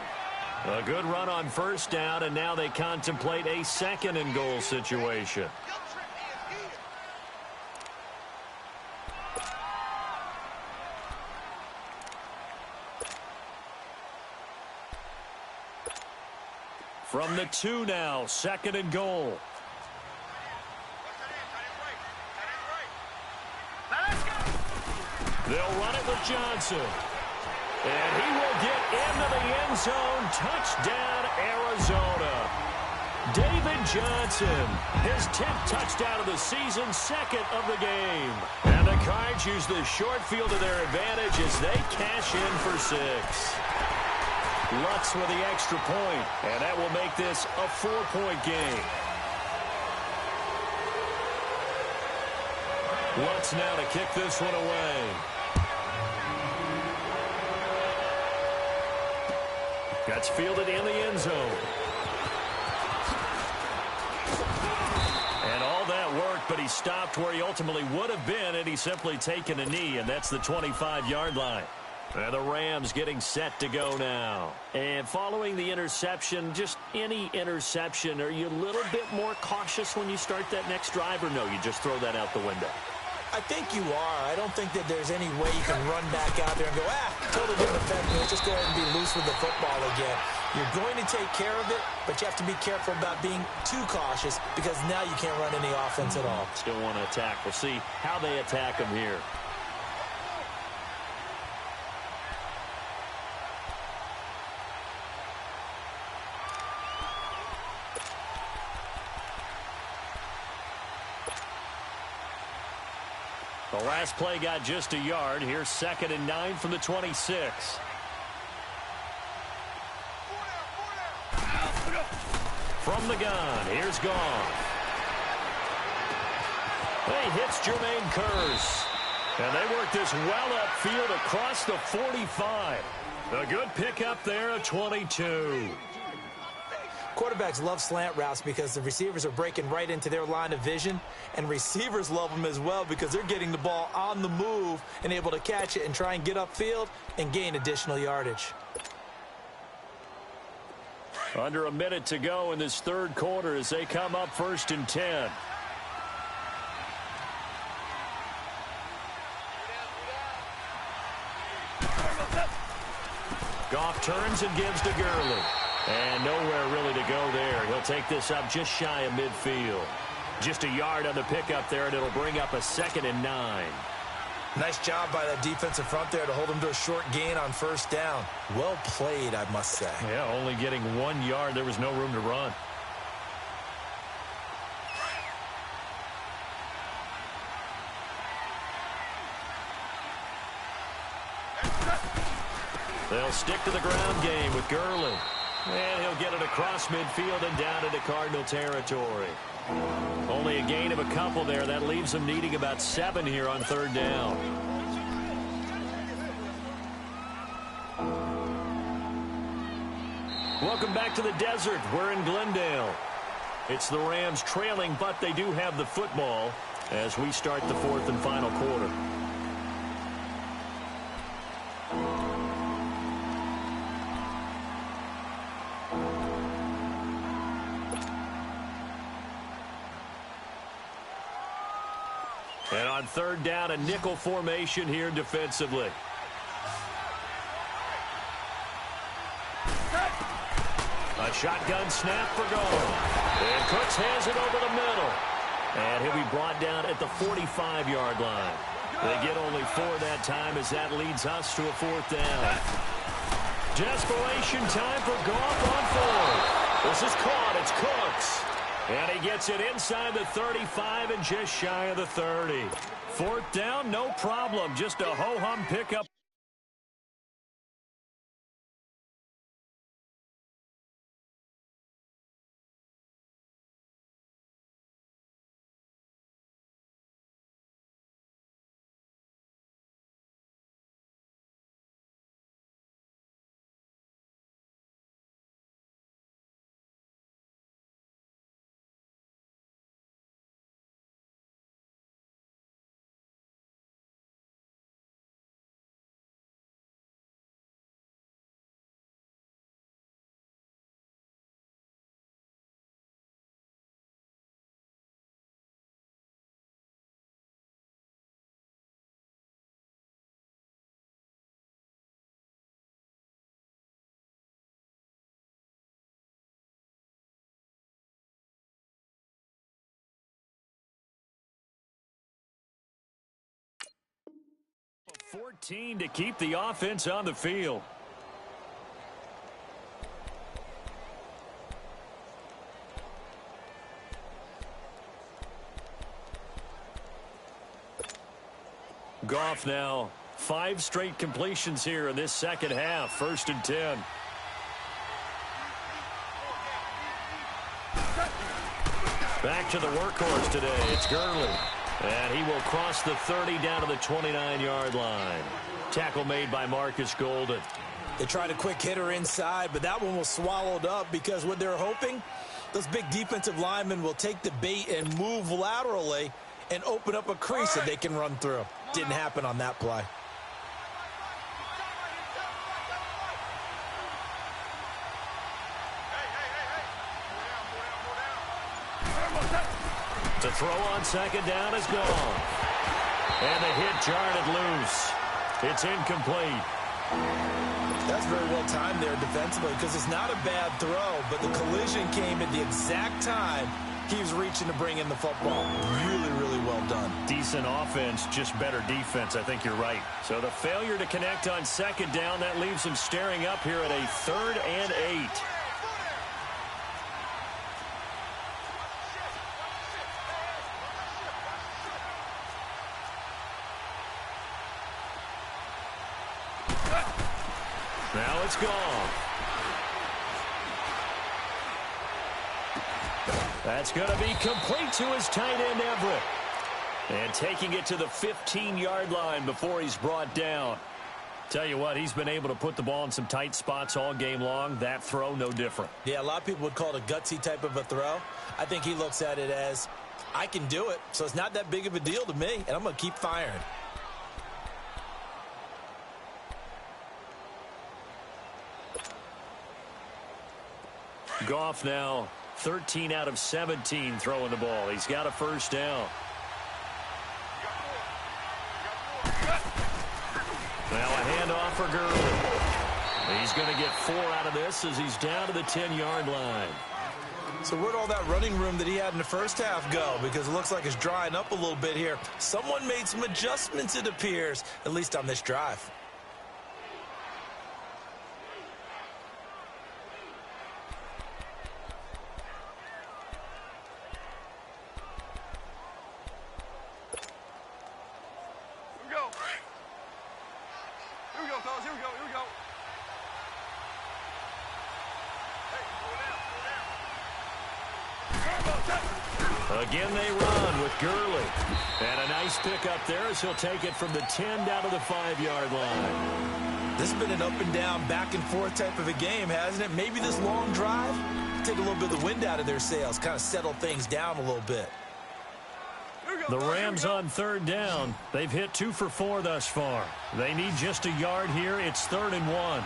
Speaker 1: A good run on first down, and now they contemplate a second-and-goal situation. From the 2 now, second and goal. They'll run it with Johnson. And he will get into the end zone. Touchdown, Arizona. David Johnson, his 10th touchdown of the season, second of the game. And the Cards use the short field to their advantage as they cash in for 6. Lutz with the extra point, and that will make this a 4-point game. Lutz now to kick this one away. That's fielded in the end zone. And all that worked, but he stopped where he ultimately would have been, and he's simply taken a knee, and that's the 25-yard line. And the Rams getting set to go now. And following the interception, just any interception, are you a little bit more cautious when you start that next drive, or no, you just throw that out the window?
Speaker 3: I think you are. I don't think that there's any way you can run back out there and go, totally didn't affect me. Let's just go ahead and be loose with the football again. You're going to take care of it, but you have to be careful about being too cautious because now you can't run any offense at all.
Speaker 1: Still want to attack. We'll see how they attack him here. The last play got just a yard. Here's 2nd and 9 from the 26. From the gun, here's Goff. He hits Jermaine Kearse. And they work this well upfield across the 45. A good pickup there at 22.
Speaker 3: Quarterbacks love slant routes because the receivers are breaking right into their line of vision, and receivers love them as well because they're getting the ball on the move and able to catch it and try and get upfield and gain additional yardage.
Speaker 1: Under a minute to go in this third quarter as they come up 1st and 10. Goff turns and gives to Gurley. And nowhere really to go there. He'll take this up just shy of midfield. Just a yard on the pickup there, and it'll bring up a 2nd and 9.
Speaker 3: Nice job by that defensive front there to hold him to a short gain on first down. Well played, I must say.
Speaker 1: Yeah, only getting 1 yard. There was no room to run. They'll stick to the ground game with Gurley. And he'll get it across midfield and down into Cardinal territory. Only a gain of a couple there. That leaves them needing about 7 here on 3rd down. Welcome back to the desert. We're in Glendale. It's the Rams trailing, but they do have the football as we start the 4th and final quarter. And on 3rd down, a nickel formation here defensively. A shotgun snap for Goff. And Cooks has it over the middle. And he'll be brought down at the 45-yard line. They get only 4 that time as that leads us to a 4th down. Desperation time for Goff on 4th. This is caught. It's Cooks. And he gets it inside the 35 and just shy of the 30. 4th down, no problem. Just a ho-hum pickup. 14 to keep the offense on the field. Goff now 5 straight completions here in this second half. 1st and 10. Back to the workhorse today. It's Gurley. And he will cross the 30 down to the 29-yard line. Tackle made by Marcus Golden.
Speaker 3: They tried a quick hitter inside, but that one was swallowed up because what they're hoping, those big defensive linemen will take the bait and move laterally and open up a crease that they can run through. Didn't happen on that play.
Speaker 1: The throw on 2nd down is gone. And the hit jarred it loose. It's incomplete.
Speaker 3: That's very well timed there defensively because it's not a bad throw, but the collision came at the exact time he was reaching to bring in the football. Really, really well done.
Speaker 1: Decent offense, just better defense. I think you're right. So the failure to connect on 2nd down, that leaves him staring up here at a 3rd and 8. Now it's gone. That's going to be complete to his tight end, Everett. And taking it to the 15-yard line before he's brought down. Tell you what, he's been able to put the ball in some tight spots all game long. That throw, no different.
Speaker 3: Yeah, a lot of people would call it a gutsy type of a throw. I think he looks at it as, I can do it, so it's not that big of a deal to me, and I'm going to keep firing.
Speaker 1: Goff now 13 out of 17 throwing the ball. He's got a 1st down. Now a handoff for Gurley. He's going to get 4 out of this as he's down to the 10-yard line.
Speaker 3: So where'd all that running room that he had in the first half go? Because it looks like it's drying up a little bit here. Someone made some adjustments, it appears, at least on this drive.
Speaker 1: Again they run with Gurley. And a nice pickup there as he'll take it from the 10 down to the 5-yard line.
Speaker 3: This has been an up and down, back and forth type of a game, hasn't it? Maybe this long drive, take a little bit of the wind out of their sails, kind of settle things down a little bit.
Speaker 1: The Rams on 3rd down. They've hit 2 for 4 thus far. They need just a yard here. It's 3rd and 1.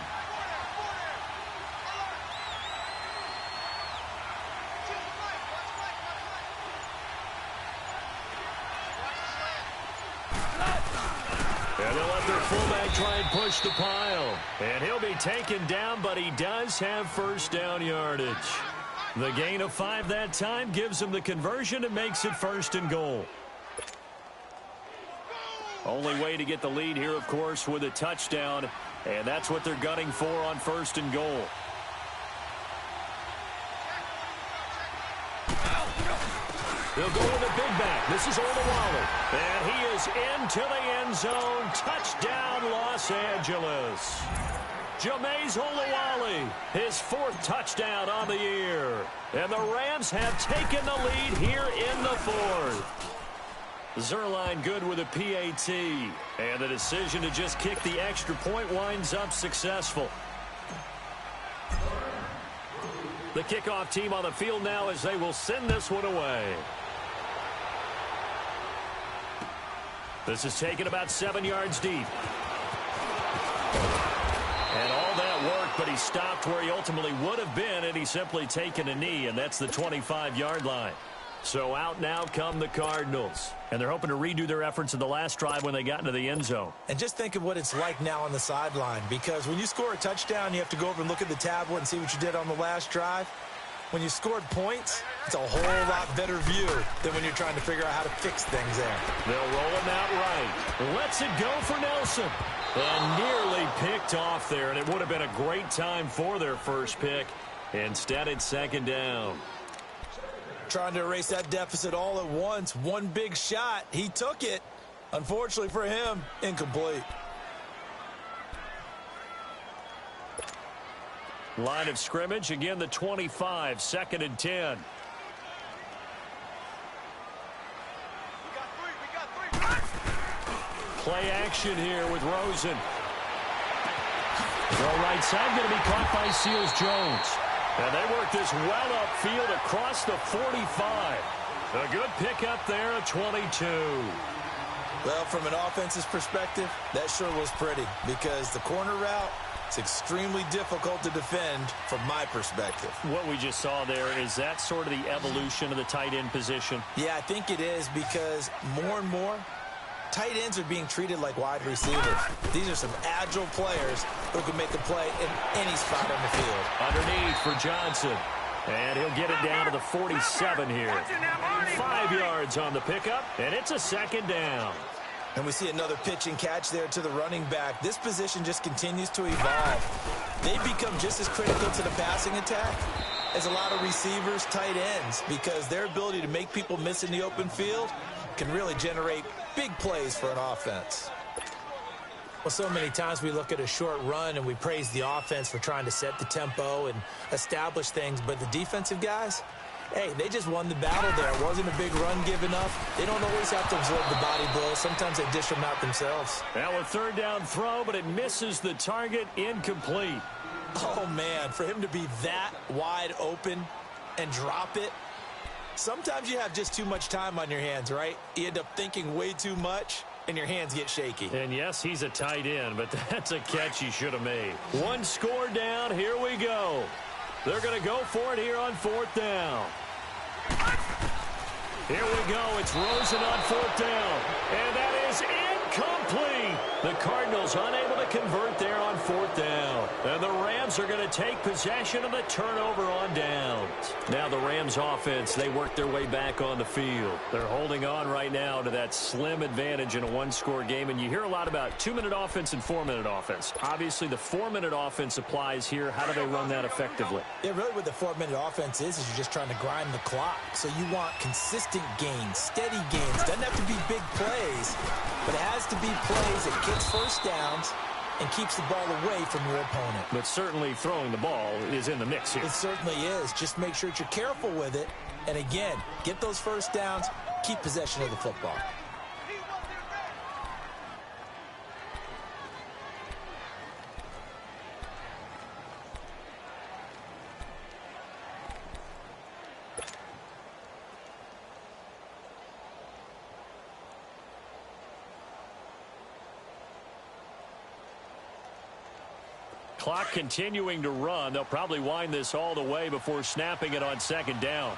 Speaker 1: And they'll let their fullback try and push the pile. And he'll be taken down, but he does have 1st down yardage. The gain of 5 that time gives him the conversion and makes it 1st and goal. Only way to get the lead here, of course, with a touchdown. And that's what they're gunning for on 1st and goal. They'll go with a big back. This is Olawale. And he is into the end zone. Touchdown, Los Angeles. Jameis Olawale, his 4th touchdown on the year. And the Rams have taken the lead here in the 4th. Zerline good with a PAT. And the decision to just kick the extra point winds up successful. The kickoff team on the field now as they will send this one away. This is taken about 7 yards deep. And all that work, but he stopped where he ultimately would have been, and he's simply taken a knee, and that's the 25-yard line. So out now come the Cardinals. And they're hoping to redo their efforts in the last drive when they got into the end zone.
Speaker 3: And just think of what it's like now on the sideline, because when you score a touchdown, you have to go over and look at the tablet and see what you did on the last drive. When you scored points, it's a whole lot better view than when you're trying to figure out how to fix things there.
Speaker 1: They'll roll him out right. Lets it go for Nelson. And nearly picked off there, and it would have been a great time for their first pick. Instead, it's second down.
Speaker 3: Trying to erase that deficit all at once. One big shot. He took it. Unfortunately for him, incomplete.
Speaker 1: Line of scrimmage, again the 25, second and 10. Play action here with Rosen. Throw right side, going to be caught by Seals-Jones. And they work this well upfield across the 45. A good pickup there at 22.
Speaker 3: Well, from an offense's perspective, that sure was pretty because the corner route, it's extremely difficult to defend from my perspective.
Speaker 1: What we just saw there, is that sort of the evolution of the tight end position?
Speaker 3: Yeah, I think it is because more and more, tight ends are being treated like wide receivers. These are some agile players who can make a play in any spot on the field.
Speaker 1: Underneath for Johnson. And he'll get it down to the 47 here. 5 yards on the pickup, and it's a second down.
Speaker 3: And we see another pitch and catch there to the running back. This position just continues to evolve. They become just as critical to the passing attack as a lot of receivers, tight ends, because their ability to make people miss in the open field can really generate big plays for an offense. Well, so many times we look at a short run and we praise the offense for trying to set the tempo and establish things, but the defensive guys, hey, they just won the battle there. It wasn't a big run given up. They don't always have to absorb the body blows. Sometimes they dish them out themselves.
Speaker 1: Now a third down throw, but it misses the target, incomplete.
Speaker 3: Oh, man, for him to be that wide open and drop it, sometimes you have just too much time on your hands, right? You end up thinking way too much, and your hands get shaky.
Speaker 1: And yes, he's a tight end, but that's a catch he should have made. One score down. Here we go. They're going to go for it here on fourth down. Here we go. It's Rosen on fourth down. And that is incomplete. The Cardinals unable to convert there on fourth down. And the Rams are going to take possession of the turnover on downs. Now the Rams offense, they work their way back on the field. They're holding on right now to that slim advantage in a one-score game. And you hear a lot about 2-minute offense and 4-minute offense. Obviously, the 4-minute offense applies here. How do they run that effectively?
Speaker 3: Yeah, really what the 4-minute offense is you're just trying to grind the clock. So you want consistent gains, steady gains. Doesn't have to be big plays, but it has to be plays that gets first downs and keeps the ball away from your opponent.
Speaker 1: But certainly throwing the ball is in the mix here.
Speaker 3: It certainly is. Just make sure that you're careful with it. And again, get those first downs, keep possession of the football.
Speaker 1: Clock continuing to run. They'll probably wind this all the way before snapping it on second down.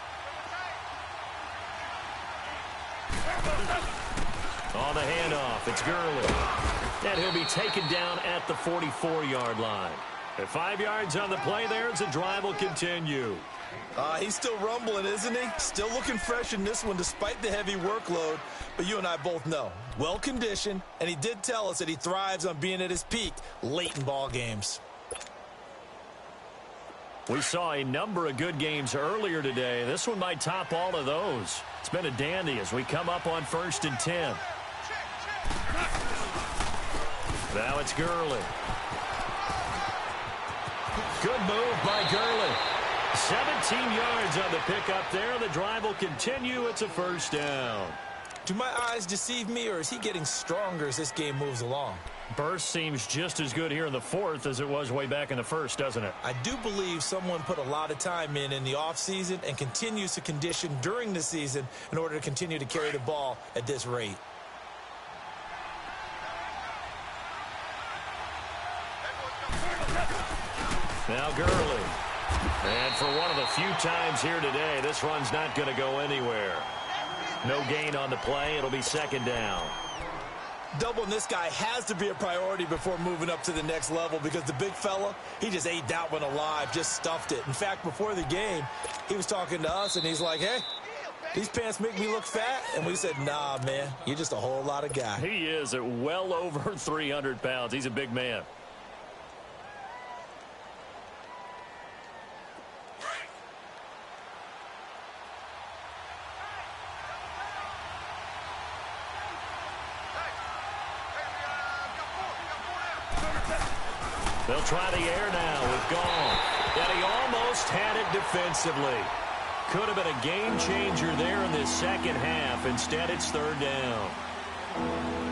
Speaker 1: On the handoff, it's Gurley. And he'll be taken down at the 44-yard line. At 5 yards on the play there, as the drive will continue.
Speaker 3: He's still rumbling, isn't he? Still looking fresh in this one despite the heavy workload. But you and I both know, well-conditioned, and he did tell us that he thrives on being at his peak late in ball games.
Speaker 1: We saw a number of good games earlier today. This one might top all of those. It's been a dandy as we come up on 1st and 10. Now it's Gurley. Good move by Gurley. 17 yards on the pickup there. The drive will continue. It's a first down.
Speaker 3: Do my eyes deceive me, or is he getting stronger as this game moves along?
Speaker 1: Burst seems just as good here in the fourth as it was way back in the first, doesn't it?
Speaker 3: I do believe someone put a lot of time in the offseason and continues to condition during the season in order to continue to carry the ball at this rate.
Speaker 1: Now Gurley. And for one of the few times here today, this run's not going to go anywhere. No gain on the play. It'll be second down.
Speaker 3: Doubling this guy has to be a priority before moving up to the next level because the big fella, he just ate that one alive, just stuffed it. In fact, before the game, he was talking to us, and he's like, hey, these pants make me look fat. And we said, nah, man, you're just a whole lot of guy.
Speaker 1: He is at well over 300 pounds. He's a big man. They'll try the air now with Gall. And he almost had it defensively. Could have been a game changer there in this second half. Instead, it's third down.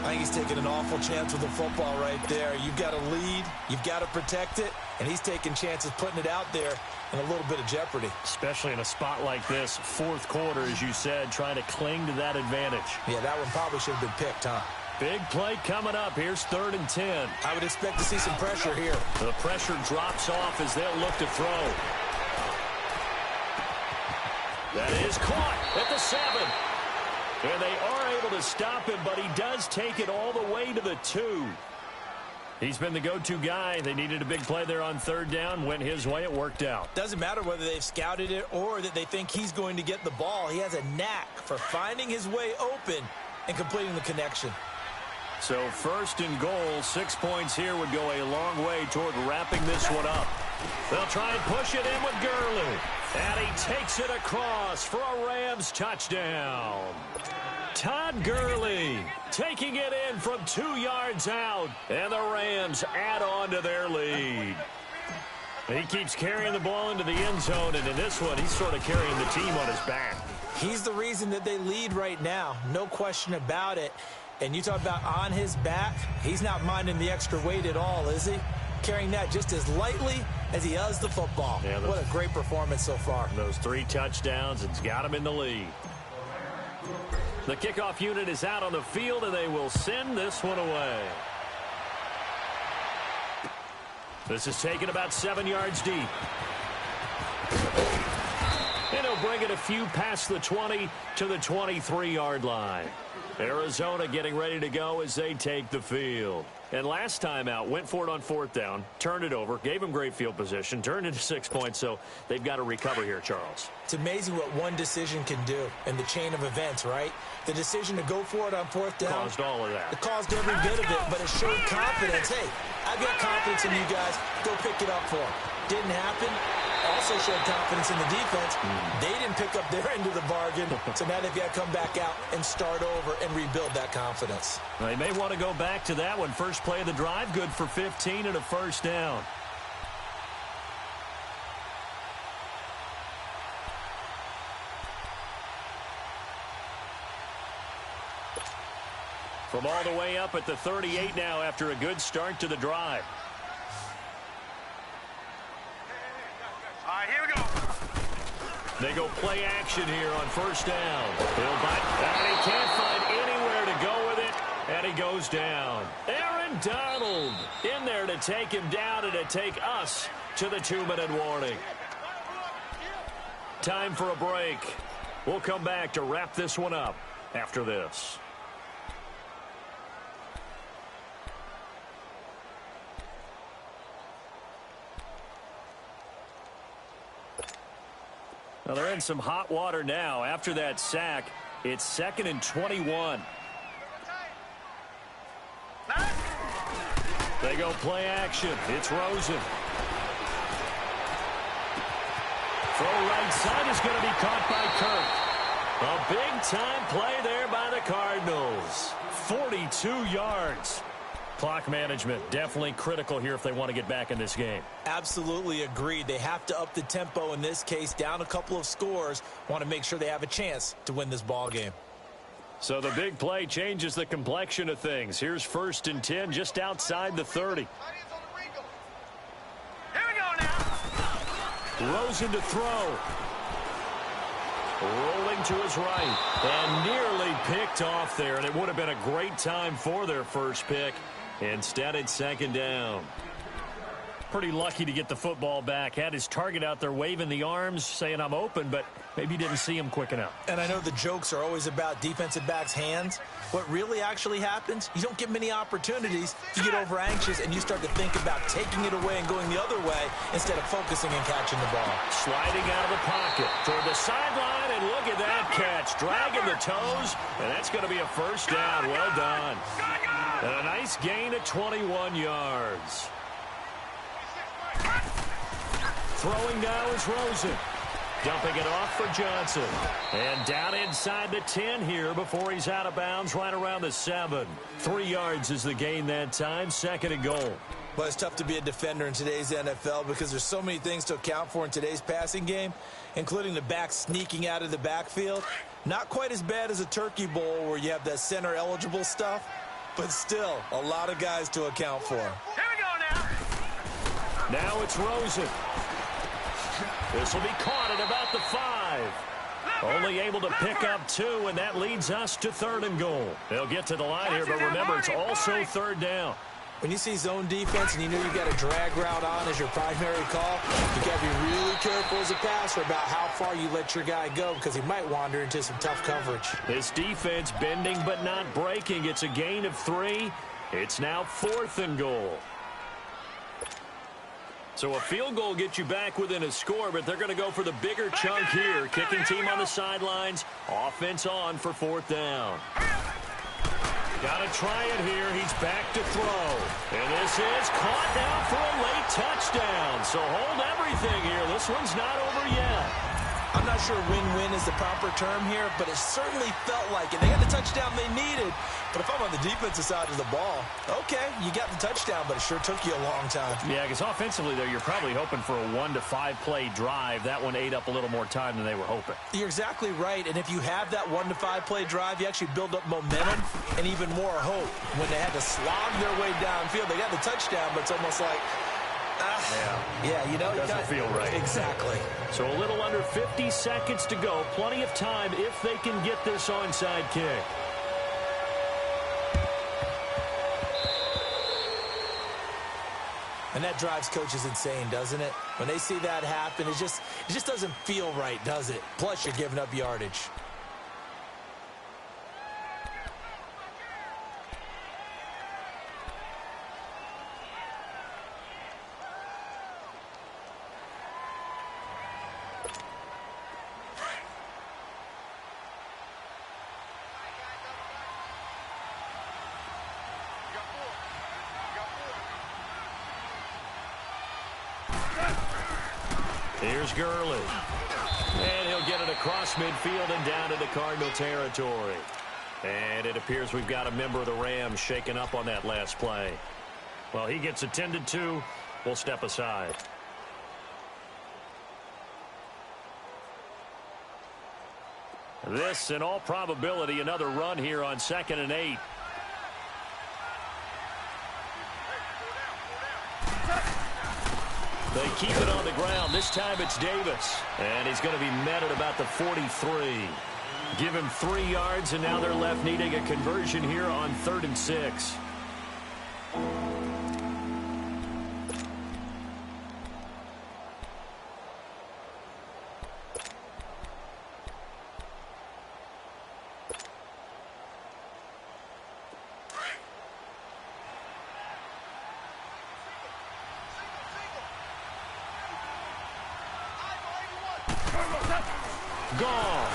Speaker 3: I think he's taking an awful chance with the football right there. You've got to lead. You've got to protect it. And he's taking chances putting it out there in a little bit of jeopardy.
Speaker 1: Especially in a spot like this, fourth quarter, as you said, trying to cling to that advantage.
Speaker 3: Yeah, that one probably should have been picked, huh?
Speaker 1: Big play coming up. Here's 3rd and 10.
Speaker 3: I would expect to see some pressure here.
Speaker 1: The pressure drops off as they'll look to throw. That is caught at the 7. And they are able to stop him, but he does take it all the way to the 2. He's been the go-to guy. They needed a big play there on 3rd down. Went his way. It worked out.
Speaker 3: Doesn't matter whether they've scouted it or that they think he's going to get the ball. He has a knack for finding his way open and completing the connection.
Speaker 1: So 1st and goal, 6 points here would go a long way toward wrapping this one up. They'll try and push it in with Gurley. And he takes it across for a Rams touchdown. Todd Gurley taking it in from 2 yards out. And the Rams add on to their lead. He keeps carrying the ball into the end zone, and in this one, he's sort of carrying the team on his back.
Speaker 3: He's the reason that they lead right now. No question about it. And you talk about on his back, he's not minding the extra weight at all, is he? Carrying that just as lightly as he does the football. Yeah, what a great performance so far.
Speaker 1: Those 3 touchdowns, it's got him in the lead. The kickoff unit is out on the field, and they will send this one away. This is taken about 7 yards deep. And he'll bring it a few past the 20 to the 23-yard line. Arizona getting ready to go as they take the field. And last time out, went for it on 4th down, turned it over, gave him great field position, turned into 6 points, so they've got to recover here, Charles.
Speaker 3: It's amazing what one decision can do in the chain of events, right? The decision to go for it on 4th down.
Speaker 1: Caused all of that.
Speaker 3: It caused every bit of it, but it showed confidence. Hey, I've got confidence in you guys. Go pick it up for them. Didn't happen. Also showed confidence in the defense. They didn't pick up their end of the bargain, so now they've got to come back out and start over and rebuild that confidence.
Speaker 1: They may want to go back to that one. First play of the drive, good for 15 and a 1st down. From all the way up at the 38 now after a good start to the drive.
Speaker 2: All right, here we go.
Speaker 1: They go play action here on 1st down. He'll bite, and he can't find anywhere to go with it, and he goes down. Aaron Donald in there to take him down and to take us to the 2-minute warning. Time for a break. We'll come back to wrap this one up after this. Now they're in some hot water now. After that sack, it's 2nd and 21. They go play action. It's Rosen. Throw right side is going to be caught by Kirk. A big-time play there by the Cardinals. 42 yards. Clock management definitely critical here if they want to get back in this game.
Speaker 3: Absolutely agreed. They have to up the tempo in this case, down a couple of scores. Want to make sure they have a chance to win this ball game.
Speaker 1: So the big play changes the complexion of things. Here's 1st and 10 just outside the 30.
Speaker 2: Here we go now.
Speaker 1: Rosen to throw. Rolling to his right. And nearly picked off there. And it would have been a great time for their first pick. Instead, it's 2nd down. Pretty lucky to get the football back. Had his target out there waving the arms, saying I'm open, but maybe didn't see him quick enough.
Speaker 3: And I know the jokes are always about defensive backs' hands. What really actually happens, you don't get many opportunities. You get over anxious and you start to think about taking it away and going the other way instead of focusing and catching the ball.
Speaker 1: Sliding out of the pocket toward the sideline, and look at that catch. Dragging the toes, and that's going to be a first down. Well done. And a nice gain of 21 yards. Throwing now is Rosen. Dumping it off for Johnson. And down inside the 10 here before he's out of bounds right around the 7. 3 yards is the gain that time. 2nd and goal.
Speaker 3: But it's tough to be a defender in today's NFL because there's so many things to account for in today's passing game, including the back sneaking out of the backfield. Not quite as bad as a turkey bowl where you have that center-eligible stuff, but still a lot of guys to account for.
Speaker 2: Here we go now.
Speaker 1: Now it's Rosen. This will be caught at about the 5. Only able to pick up 2, and that leads us to 3rd and goal. They'll get to the line here, but remember, it's also 3rd down.
Speaker 3: When you see zone defense and you know you've got a drag route on as your primary call, you got to be really careful as a passer about how far you let your guy go because he might wander into some tough coverage.
Speaker 1: This defense bending but not breaking. It's a gain of 3. It's now 4th and goal. So a field goal gets you back within a score, but they're going to go for the bigger chunk here. Kicking team on the sidelines. Offense on for 4th down. Got to try it here. He's back to throw. And this is caught now for a late touchdown. So hold everything here. This one's not over yet.
Speaker 3: I'm not sure win-win is the proper term here, but it certainly felt like it. They got the touchdown they needed. But if I'm on the defensive side of the ball, okay, you got the touchdown, but it sure took you a long time.
Speaker 1: Yeah, because offensively, though, you're probably hoping for a 1 to 5 play drive. That one ate up a little more time than they were hoping.
Speaker 3: You're exactly right, and if you have that 1 to 5 play drive, you actually build up momentum and even more hope. When they had to slog their way downfield, they got the touchdown, but it's almost like, yeah, you know,
Speaker 1: it doesn't feel right.
Speaker 3: Exactly.
Speaker 1: So a little under 50 seconds to go. Plenty of time if they can get this onside kick.
Speaker 3: And that drives coaches insane, doesn't it? When they see that happen, it just doesn't feel right, does it? Plus, you're giving up yardage.
Speaker 1: Here's Gurley. And he'll get it across midfield and down into Cardinal territory. And it appears we've got a member of the Rams shaken up on that last play. Well, he gets attended to. We'll step aside. This, in all probability, another run here on 2nd and 8. They keep it on the ground. This time it's Davis. And he's going to be met at about the 43. Give him 3 yards, and now they're left needing a conversion here on 3rd and 6. Gone.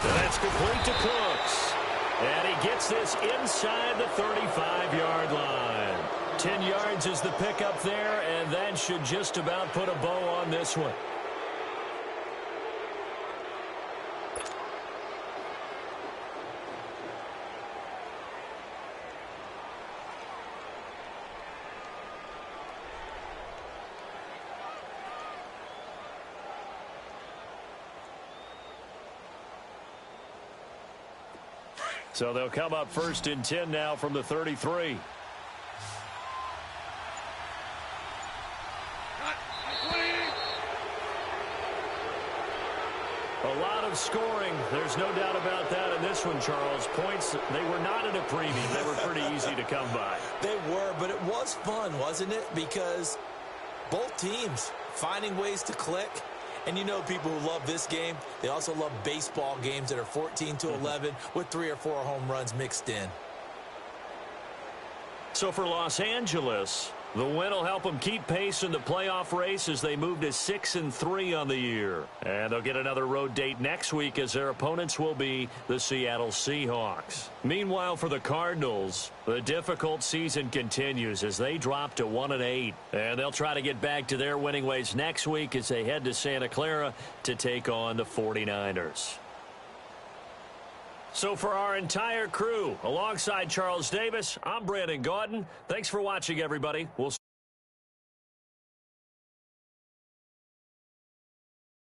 Speaker 1: And that's complete to Cooks. And he gets this inside the 35-yard line. 10 yards is the pickup there, and that should just about put a bow on this one. So they'll come up 1st and 10 now from the 33. A lot of scoring. There's no doubt about that in this one, Charles. Points, they were not in a preview. They were pretty easy to come by.
Speaker 3: They were, but it was fun, wasn't it? Because both teams finding ways to click. And you know people who love this game, they also love baseball games that are 14-11 with 3 or 4 home runs mixed in.
Speaker 1: So for Los Angeles, the win will help them keep pace in the playoff race as they move to 6-3 on the year. And they'll get another road date next week as their opponents will be the Seattle Seahawks. Meanwhile, for the Cardinals, the difficult season continues as they drop to 1-8. And they'll try to get back to their winning ways next week as they head to Santa Clara to take on the 49ers. So for our entire crew, alongside Charles Davis, I'm Brandon Gaudin. Thanks for watching, everybody. We'll